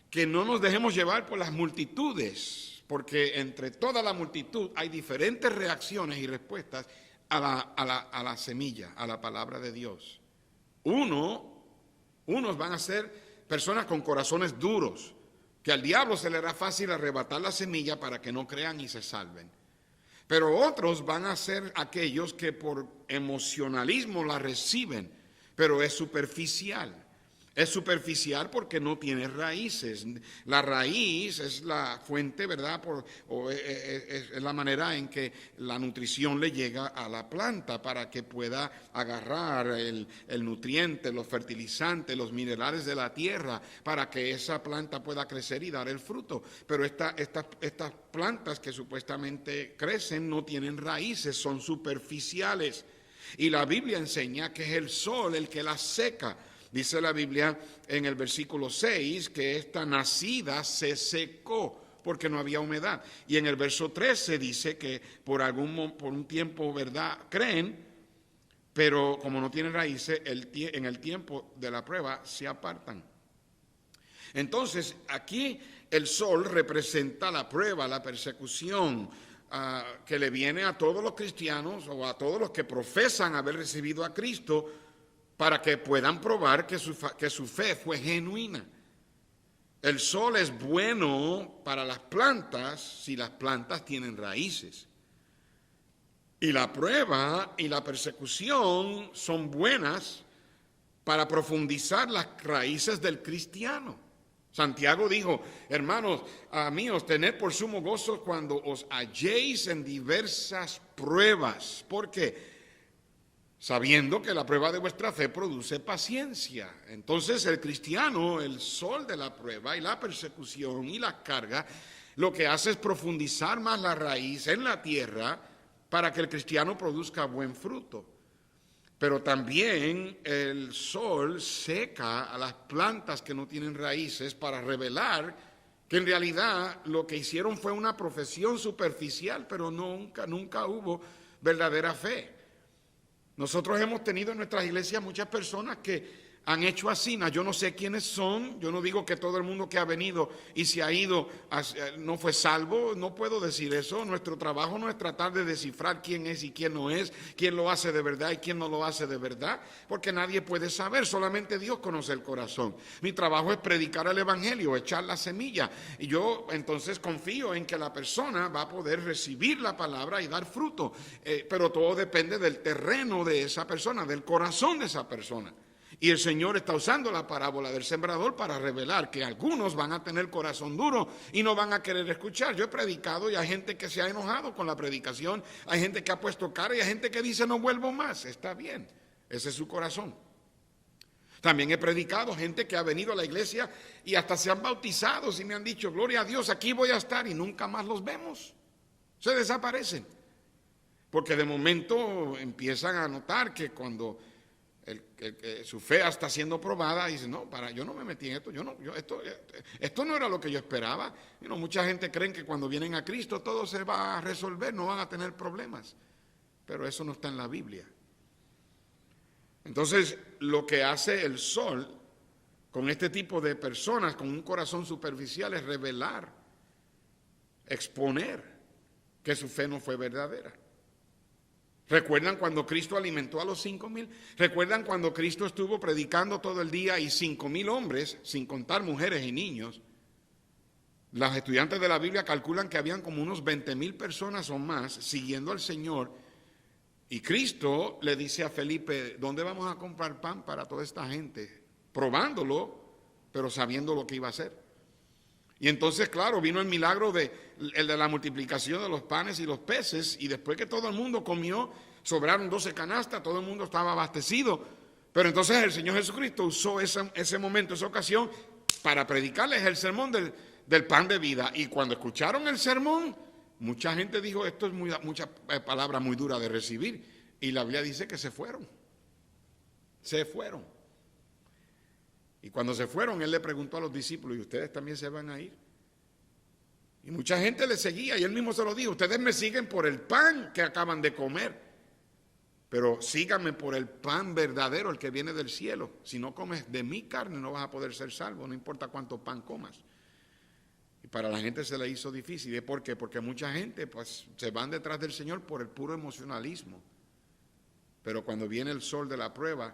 que no nos dejemos llevar por las multitudes, porque entre toda la multitud hay diferentes reacciones y respuestas a la semilla, a la palabra de Dios. Unos van a ser personas con corazones duros, que al diablo se le hará fácil arrebatar la semilla para que no crean y se salven. Pero otros van a ser aquellos que por emocionalismo la reciben, pero es superficial. Es superficial porque no tiene raíces. La raíz es la fuente, ¿verdad? Es la manera en que la nutrición le llega a la planta para que pueda agarrar el nutriente, los fertilizantes, los minerales de la tierra, para que esa planta pueda crecer y dar el fruto. Pero estas plantas que supuestamente crecen no tienen raíces, son superficiales. Y la Biblia enseña que es el sol el que las seca. Dice la Biblia en el versículo 6 que esta nacida se secó porque no había humedad. Y en el verso 13 dice que por un tiempo, ¿verdad?, creen, pero como no tienen raíces, en el tiempo de la prueba se apartan. Entonces, aquí el sol representa la prueba, la persecución que le viene a todos los cristianos o a todos los que profesan haber recibido a Cristo, para que puedan probar que su fe fue genuina. El sol es bueno para las plantas si las plantas tienen raíces. Y la prueba y la persecución son buenas para profundizar las raíces del cristiano. Santiago dijo, hermanos míos, tened por sumo gozo cuando os halléis en diversas pruebas. ¿Por qué? Sabiendo que la prueba de vuestra fe produce paciencia. Entonces el cristiano, el sol de la prueba y la persecución y la carga, lo que hace es profundizar más la raíz en la tierra para que el cristiano produzca buen fruto. Pero también el sol seca a las plantas que no tienen raíces para revelar que en realidad lo que hicieron fue una profesión superficial, pero nunca hubo verdadera fe. Nosotros hemos tenido en nuestras iglesias muchas personas que han hecho así. Yo no sé quiénes son, yo no digo que todo el mundo que ha venido y se ha ido no fue salvo, no puedo decir eso. Nuestro trabajo no es tratar de descifrar quién es y quién no es, quién lo hace de verdad y quién no lo hace de verdad, porque nadie puede saber, solamente Dios conoce el corazón. Mi trabajo es predicar el evangelio, echar la semilla, y yo entonces confío en que la persona va a poder recibir la palabra y dar fruto, pero todo depende del terreno de esa persona, del corazón de esa persona. Y el Señor está usando la parábola del sembrador para revelar que algunos van a tener corazón duro y no van a querer escuchar. Yo he predicado y hay gente que se ha enojado con la predicación, hay gente que ha puesto cara y hay gente que dice no vuelvo más. Está bien, ese es su corazón. También he predicado gente que ha venido a la iglesia y hasta se han bautizado y me han dicho gloria a Dios, aquí voy a estar, y nunca más los vemos. Se desaparecen. Porque de momento empiezan a notar que cuando su fe está siendo probada, y dice, no, yo no me metí en esto, esto no era lo que yo esperaba. Mucha gente cree que cuando vienen a Cristo todo se va a resolver, no van a tener problemas, pero eso no está en la Biblia. Entonces, lo que hace el sol con este tipo de personas con un corazón superficial es revelar, exponer que su fe no fue verdadera. ¿Recuerdan cuando Cristo alimentó a los 5,000? ¿Recuerdan cuando Cristo estuvo predicando todo el día y 5,000 hombres, sin contar mujeres y niños? Los estudiantes de la Biblia calculan que habían como unos 20,000 personas o más siguiendo al Señor. Y Cristo le dice a Felipe, ¿dónde vamos a comprar pan para toda esta gente? Probándolo, pero sabiendo lo que iba a hacer. Y entonces, claro, vino el milagro de la multiplicación de los panes y los peces, y después que todo el mundo comió, sobraron 12 canastas, todo el mundo estaba abastecido. Pero entonces el Señor Jesucristo usó ese momento, esa ocasión, para predicarles el sermón del pan de vida. Y cuando escucharon el sermón, mucha gente dijo, esto es mucha palabra muy dura de recibir. Y la Biblia dice que se fueron. Se fueron. Y cuando se fueron, Él le preguntó a los discípulos, ¿y ustedes también se van a ir? Y mucha gente le seguía, y Él mismo se lo dijo, ustedes me siguen por el pan que acaban de comer, pero síganme por el pan verdadero, el que viene del cielo. Si no comes de mi carne, no vas a poder ser salvo, no importa cuánto pan comas. Y para la gente se le hizo difícil. ¿Y por qué? Porque mucha gente pues se van detrás del Señor por el puro emocionalismo. Pero cuando viene el sol de la prueba,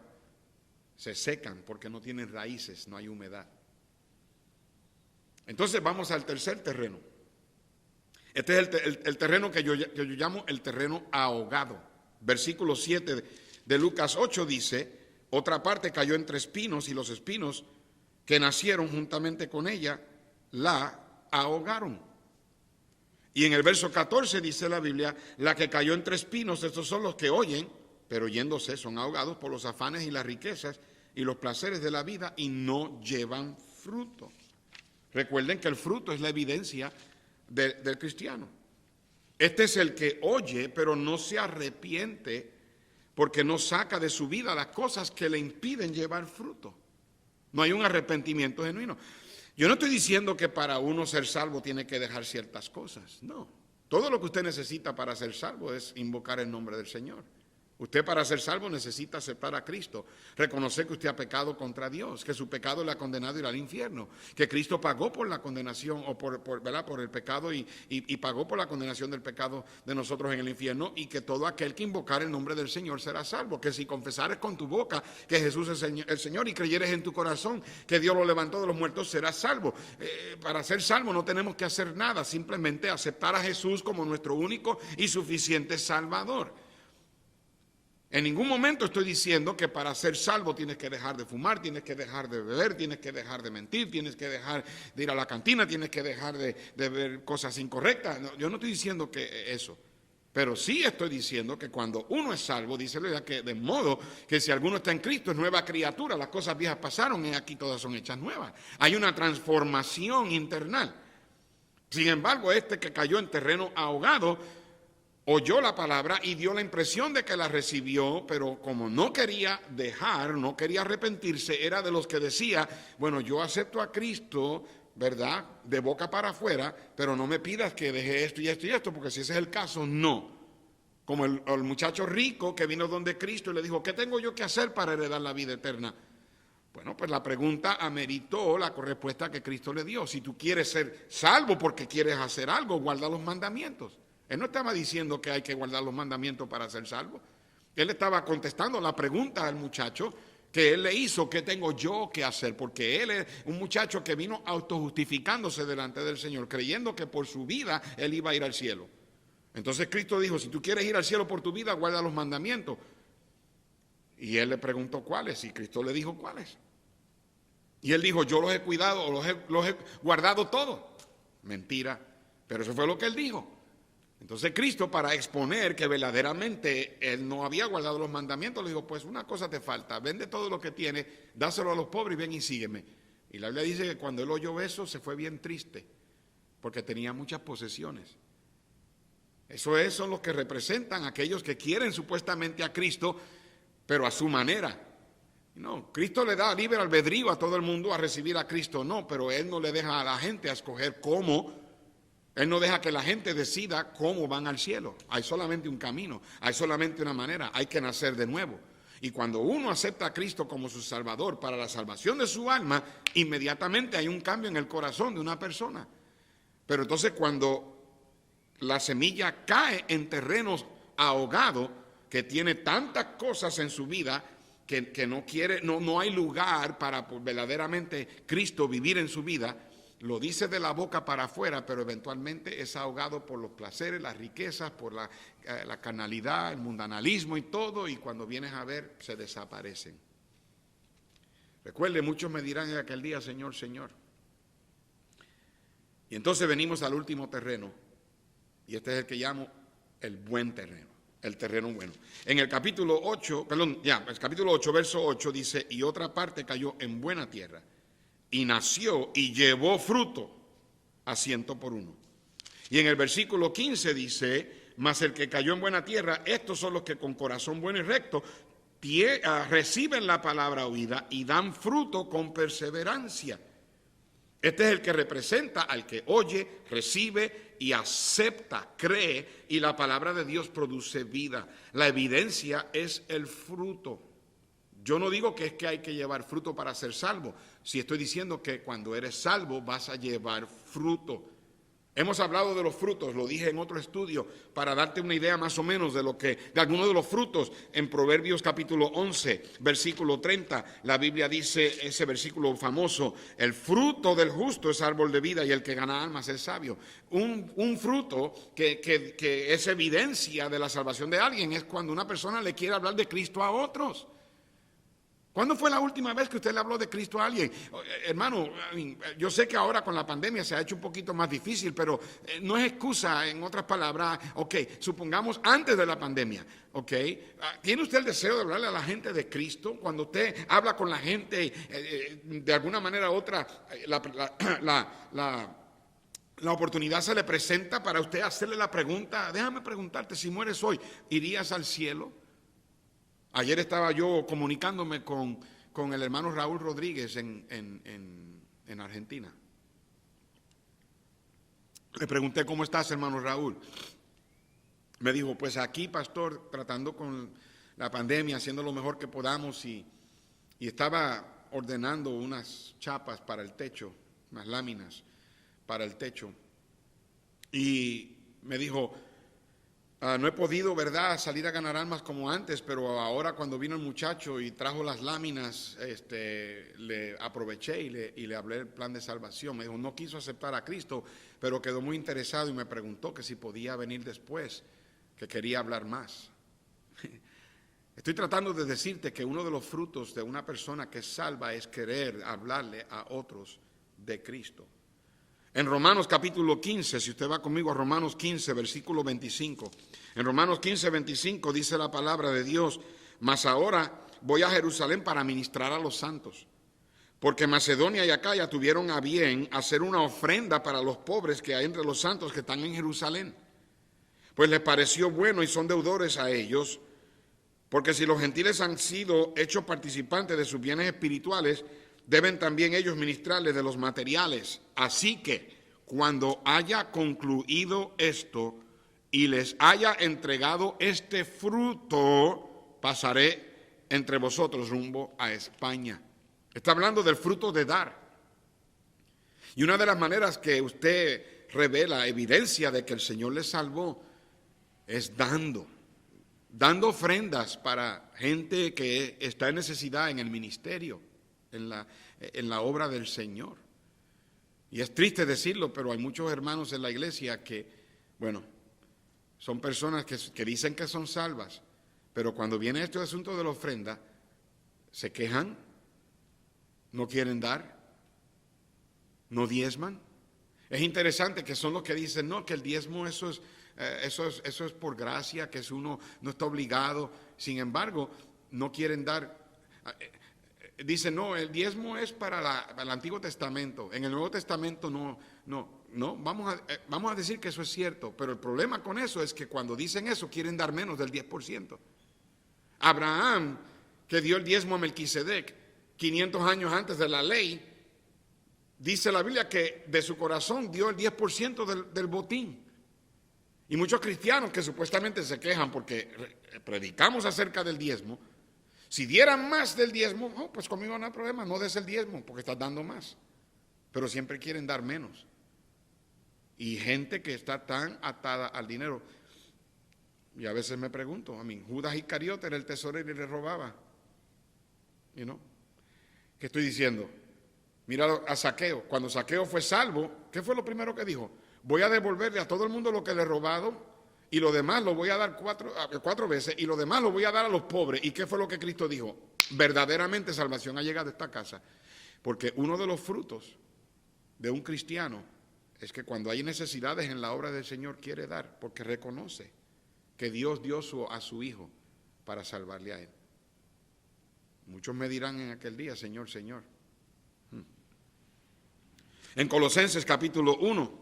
se secan porque no tienen raíces, no hay humedad. Entonces vamos al tercer terreno. Este es el terreno que yo llamo el terreno ahogado. Versículo 7 de Lucas 8 dice, otra parte cayó entre espinos y los espinos que nacieron juntamente con ella la ahogaron. Y en el verso 14 dice la Biblia, la que cayó entre espinos, estos son los que oyen, pero yéndose son ahogados por los afanes y las riquezas y los placeres de la vida y no llevan fruto. Recuerden que el fruto es la evidencia del cristiano. Este es el que oye, pero no se arrepiente porque no saca de su vida las cosas que le impiden llevar fruto. No hay un arrepentimiento genuino. Yo no estoy diciendo que para uno ser salvo tiene que dejar ciertas cosas. No. Todo lo que usted necesita para ser salvo es invocar el nombre del Señor. Usted para ser salvo necesita aceptar a Cristo, reconocer que usted ha pecado contra Dios, que su pecado le ha condenado a ir al infierno, que Cristo pagó por la condenación o por el pecado y pagó por la condenación del pecado de nosotros en el infierno, y que todo aquel que invocar el nombre del Señor será salvo, que si confesares con tu boca que Jesús es el Señor y creyeres en tu corazón que Dios lo levantó de los muertos, serás salvo. Para ser salvo no tenemos que hacer nada, simplemente aceptar a Jesús como nuestro único y suficiente Salvador. En ningún momento estoy diciendo que para ser salvo tienes que dejar de fumar, tienes que dejar de beber, tienes que dejar de mentir, tienes que dejar de ir a la cantina, tienes que dejar de ver cosas incorrectas. No, yo no estoy diciendo que eso. Pero sí estoy diciendo que cuando uno es salvo, dice la Biblia, que de modo que si alguno está en Cristo es nueva criatura, las cosas viejas pasaron y aquí todas son hechas nuevas. Hay una transformación internal. Sin embargo, este que cayó en terreno ahogado, oyó la palabra y dio la impresión de que la recibió, pero como no quería dejar, no quería arrepentirse, era de los que decía, bueno, yo acepto a Cristo, ¿verdad?, de boca para afuera, pero no me pidas que deje esto y esto y esto, porque si ese es el caso, no. Como el muchacho rico que vino donde Cristo y le dijo, ¿qué tengo yo que hacer para heredar la vida eterna? Bueno, pues la pregunta ameritó la respuesta que Cristo le dio. Si tú quieres ser salvo porque quieres hacer algo, guarda los mandamientos. Él no estaba diciendo que hay que guardar los mandamientos para ser salvo. Él estaba contestando la pregunta al muchacho que él le hizo, ¿qué tengo yo que hacer? Porque él es un muchacho que vino autojustificándose delante del Señor, creyendo que por su vida él iba a ir al cielo. Entonces Cristo dijo, si tú quieres ir al cielo por tu vida, guarda los mandamientos. Y él le preguntó cuáles, y Cristo le dijo cuáles. Y él dijo, yo los he cuidado, los he guardado todo. Mentira, pero eso fue lo que él dijo. Entonces Cristo, para exponer que verdaderamente él no había guardado los mandamientos, le dijo, pues una cosa te falta, vende todo lo que tienes, dáselo a los pobres y ven y sígueme. Y la Biblia dice que cuando él oyó eso se fue bien triste, porque tenía muchas posesiones. Eso son los que representan a aquellos que quieren supuestamente a Cristo, pero a su manera. No, Cristo le da libre albedrío a todo el mundo a recibir a Cristo, no, pero él no le deja a la gente a escoger cómo. Él no deja que la gente decida cómo van al cielo. Hay solamente un camino, hay solamente una manera, hay que nacer de nuevo. Y cuando uno acepta a Cristo como su Salvador para la salvación de su alma, inmediatamente hay un cambio en el corazón de una persona. Pero entonces cuando la semilla cae en terrenos ahogados, que tiene tantas cosas en su vida que no quiere, no hay lugar para verdaderamente Cristo vivir en su vida, lo dice de la boca para afuera, pero eventualmente es ahogado por los placeres, las riquezas, por la carnalidad, el mundanalismo y todo, y cuando vienes a ver, se desaparecen. Recuerde, muchos me dirán en aquel día, Señor, Señor. Y entonces venimos al último terreno, y este es el que llamo el buen terreno, el terreno bueno. En el capítulo 8, el capítulo 8, verso 8 dice, y otra parte cayó en buena tierra, y nació y llevó fruto a 100 por 1. Y en el versículo 15 dice, mas el que cayó en buena tierra, estos son los que con corazón bueno y recto reciben la palabra oída y dan fruto con perseverancia. Este es el que representa al que oye, recibe y acepta, cree, y la palabra de Dios produce vida. La evidencia es el fruto. Yo no digo que es que hay que llevar fruto para ser salvo. Si estoy diciendo que cuando eres salvo vas a llevar fruto. Hemos hablado de los frutos, lo dije en otro estudio, para darte una idea más o menos de algunos de los frutos. En Proverbios capítulo 11, versículo 30, la Biblia dice, ese versículo famoso, el fruto del justo es árbol de vida y el que gana almas es sabio. Un fruto que es evidencia de la salvación de alguien es cuando una persona le quiere hablar de Cristo a otros. ¿Cuándo fue la última vez que usted le habló de Cristo a alguien? Hermano, yo sé que ahora con la pandemia se ha hecho un poquito más difícil, pero no es excusa, en otras palabras, supongamos antes de la pandemia, ¿tiene usted el deseo de hablarle a la gente de Cristo? Cuando usted habla con la gente, de alguna manera u otra, la oportunidad se le presenta para usted hacerle la pregunta, déjame preguntarte, si mueres hoy, ¿irías al cielo? Ayer estaba yo comunicándome con el hermano Raúl Rodríguez en Argentina. Le pregunté, ¿cómo estás, hermano Raúl? Me dijo, pues aquí, pastor, tratando con la pandemia, haciendo lo mejor que podamos y estaba ordenando unas chapas para el techo, unas láminas para el techo. Y me dijo, no he podido, ¿verdad?, salir a ganar almas como antes, pero ahora cuando vino el muchacho y trajo las láminas, le aproveché y le hablé del plan de salvación. Me dijo, no quiso aceptar a Cristo, pero quedó muy interesado y me preguntó que si podía venir después, que quería hablar más. Estoy tratando de decirte que uno de los frutos de una persona que es salva es querer hablarle a otros de Cristo. En Romanos capítulo 15, si usted va conmigo a Romanos 15, versículo 25. En Romanos 15, 25 dice la palabra de Dios: mas ahora voy a Jerusalén para ministrar a los santos, porque Macedonia y Acaya tuvieron a bien hacer una ofrenda para los pobres que hay entre los santos que están en Jerusalén. Pues les pareció bueno y son deudores a ellos, porque si los gentiles han sido hechos participantes de sus bienes espirituales, deben también ellos ministrarles de los materiales. Así que, cuando haya concluido esto y les haya entregado este fruto, pasaré entre vosotros rumbo a España. Está hablando del fruto de dar. Y una de las maneras que usted revela evidencia de que el Señor le salvó es dando ofrendas para gente que está en necesidad en el ministerio, en la obra del Señor. Y es triste decirlo, pero hay muchos hermanos en la iglesia que, bueno, son personas que dicen que son salvas, pero cuando viene este asunto de la ofrenda, se quejan, no quieren dar, no diezman. Es interesante que son los que dicen, no, que el diezmo eso es por gracia, que uno no está obligado. Sin embargo, no quieren dar. Dicen, no, el diezmo es para el Antiguo Testamento. En el Nuevo Testamento no. Vamos a decir que eso es cierto, pero el problema con eso es que cuando dicen eso quieren dar menos del 10%. Abraham, que dio el diezmo a Melquisedec 500 años antes de la ley, dice la Biblia que de su corazón dio el 10% del botín. Y muchos cristianos que supuestamente se quejan porque predicamos acerca del diezmo, si dieran más del diezmo, pues conmigo no hay problema, no des el diezmo porque estás dando más. Pero siempre quieren dar menos. Y gente que está tan atada al dinero. Y a veces me pregunto, Judas Iscariote era el tesorero y le robaba. ¿Qué estoy diciendo? Mira a Zaqueo. Cuando Zaqueo fue salvo, ¿qué fue lo primero que dijo? Voy a devolverle a todo el mundo lo que le he robado y lo demás lo voy a dar cuatro veces y lo demás lo voy a dar a los pobres. ¿Y qué fue lo que Cristo dijo? Verdaderamente salvación ha llegado a esta casa. Porque uno de los frutos de un cristiano es que cuando hay necesidades en la obra del Señor quiere dar, porque reconoce que Dios dio a su Hijo para salvarle a él. Muchos me dirán en aquel día, Señor, Señor. En Colosenses capítulo 1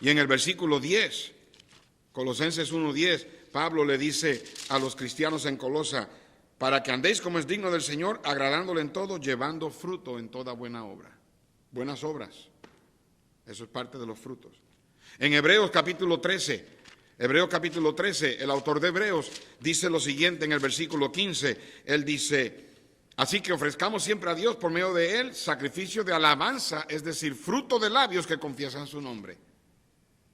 y en el versículo 10, Colosenses 1:10, Pablo le dice a los cristianos en Colosa, para que andéis como es digno del Señor, agradándole en todo, llevando fruto en toda buena obra. Buenas obras, eso es parte de los frutos. En Hebreos capítulo 13, el autor de Hebreos dice lo siguiente en el versículo 15, él dice: así que ofrezcamos siempre a Dios por medio de Él sacrificio de alabanza, es decir, fruto de labios que confiesan su nombre.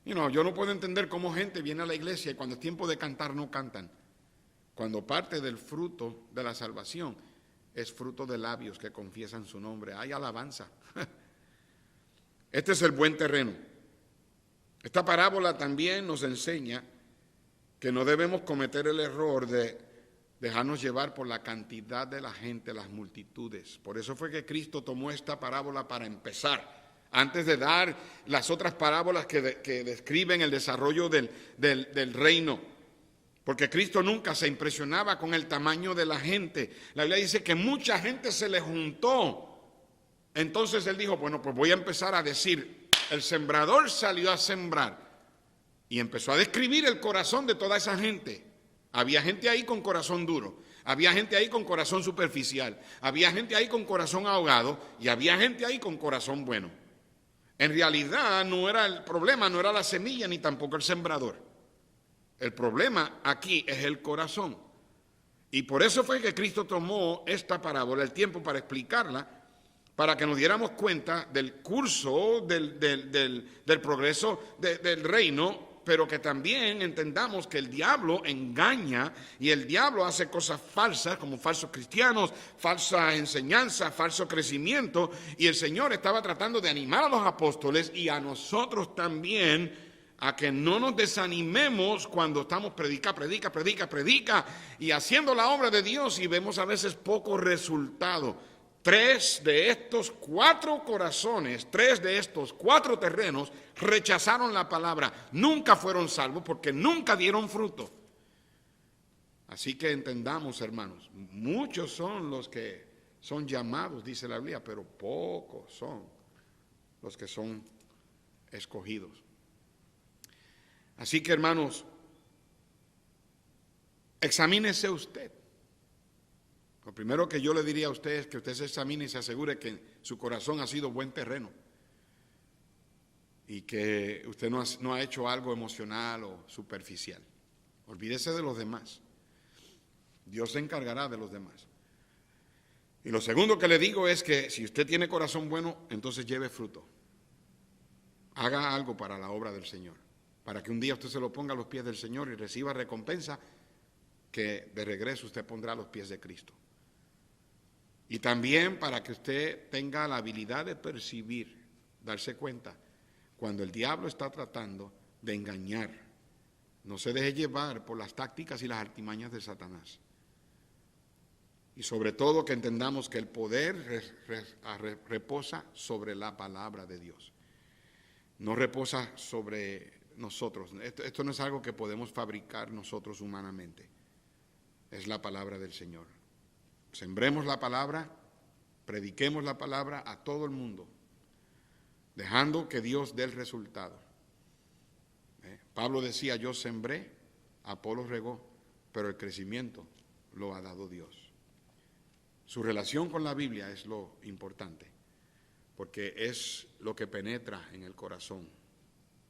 Yo no puedo entender cómo gente viene a la iglesia y cuando es tiempo de cantar no cantan. Cuando parte del fruto de la salvación es fruto de labios que confiesan su nombre. Hay alabanza. Este es el buen terreno. Esta parábola también nos enseña que no debemos cometer el error de dejarnos llevar por la cantidad de la gente, las multitudes. Por eso fue que Cristo tomó esta parábola para empezar, antes de dar las otras parábolas que describen el desarrollo del reino. Porque Cristo nunca se impresionaba con el tamaño de la gente. La Biblia dice que mucha gente se le juntó. Entonces Él dijo, bueno, pues voy a empezar a decir, el sembrador salió a sembrar. Y empezó a describir el corazón de toda esa gente. Había gente ahí con corazón duro, había gente ahí con corazón superficial, había gente ahí con corazón ahogado y había gente ahí con corazón bueno. En realidad el problema no era la semilla ni tampoco el sembrador. El problema aquí es el corazón. Y por eso fue que Cristo tomó esta parábola, el tiempo para explicarla, para que nos diéramos cuenta del curso del progreso del reino, pero que también entendamos que el diablo engaña y el diablo hace cosas falsas, como falsos cristianos, falsa enseñanza, falso crecimiento, y el Señor estaba tratando de animar a los apóstoles y a nosotros también a que no nos desanimemos cuando estamos predica y haciendo la obra de Dios y vemos a veces poco resultado. 3 de estos 4 corazones, 3 de estos 4 terrenos rechazaron la palabra. Nunca fueron salvos porque nunca dieron fruto. Así que entendamos, hermanos, muchos son los que son llamados, dice la Biblia, pero pocos son los que son escogidos. Así que, hermanos, examínese usted. Lo primero que yo le diría a usted es que usted se examine y se asegure que su corazón ha sido buen terreno y que usted no ha hecho algo emocional o superficial. Olvídese de los demás. Dios se encargará de los demás. Y lo segundo que le digo es que si usted tiene corazón bueno, entonces lleve fruto. Haga algo para la obra del Señor, para que un día usted se lo ponga a los pies del Señor y reciba recompensa que de regreso usted pondrá a los pies de Cristo. Y también para que usted tenga la habilidad de percibir, darse cuenta, cuando el diablo está tratando de engañar. No se deje llevar por las tácticas y las artimañas de Satanás. Y sobre todo que entendamos que el poder reposa sobre la palabra de Dios. No reposa sobre nosotros. Esto no es algo que podemos fabricar nosotros humanamente. Es la palabra del Señor. Sembremos la palabra, prediquemos la palabra a todo el mundo, dejando que Dios dé el resultado. Pablo decía, yo sembré, Apolos regó, pero el crecimiento lo ha dado Dios. Su relación con la Biblia es lo importante, porque es lo que penetra en el corazón.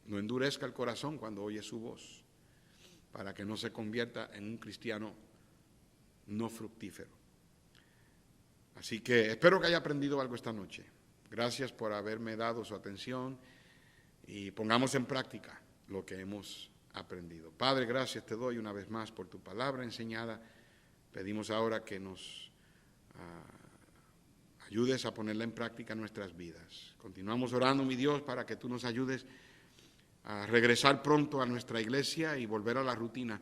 No endurezca el corazón cuando oye su voz, para que no se convierta en un cristiano no fructífero. Así que espero que haya aprendido algo esta noche. Gracias por haberme dado su atención y pongamos en práctica lo que hemos aprendido. Padre, gracias te doy una vez más por tu palabra enseñada. Pedimos ahora que nos ayudes a ponerla en práctica en nuestras vidas. Continuamos orando, mi Dios, para que tú nos ayudes a regresar pronto a nuestra iglesia y volver a la rutina,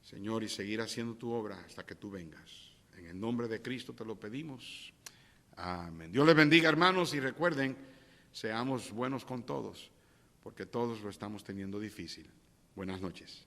Señor, y seguir haciendo tu obra hasta que tú vengas. En el nombre de Cristo te lo pedimos. Amén. Dios les bendiga, hermanos, y recuerden, seamos buenos con todos, porque todos lo estamos teniendo difícil. Buenas noches.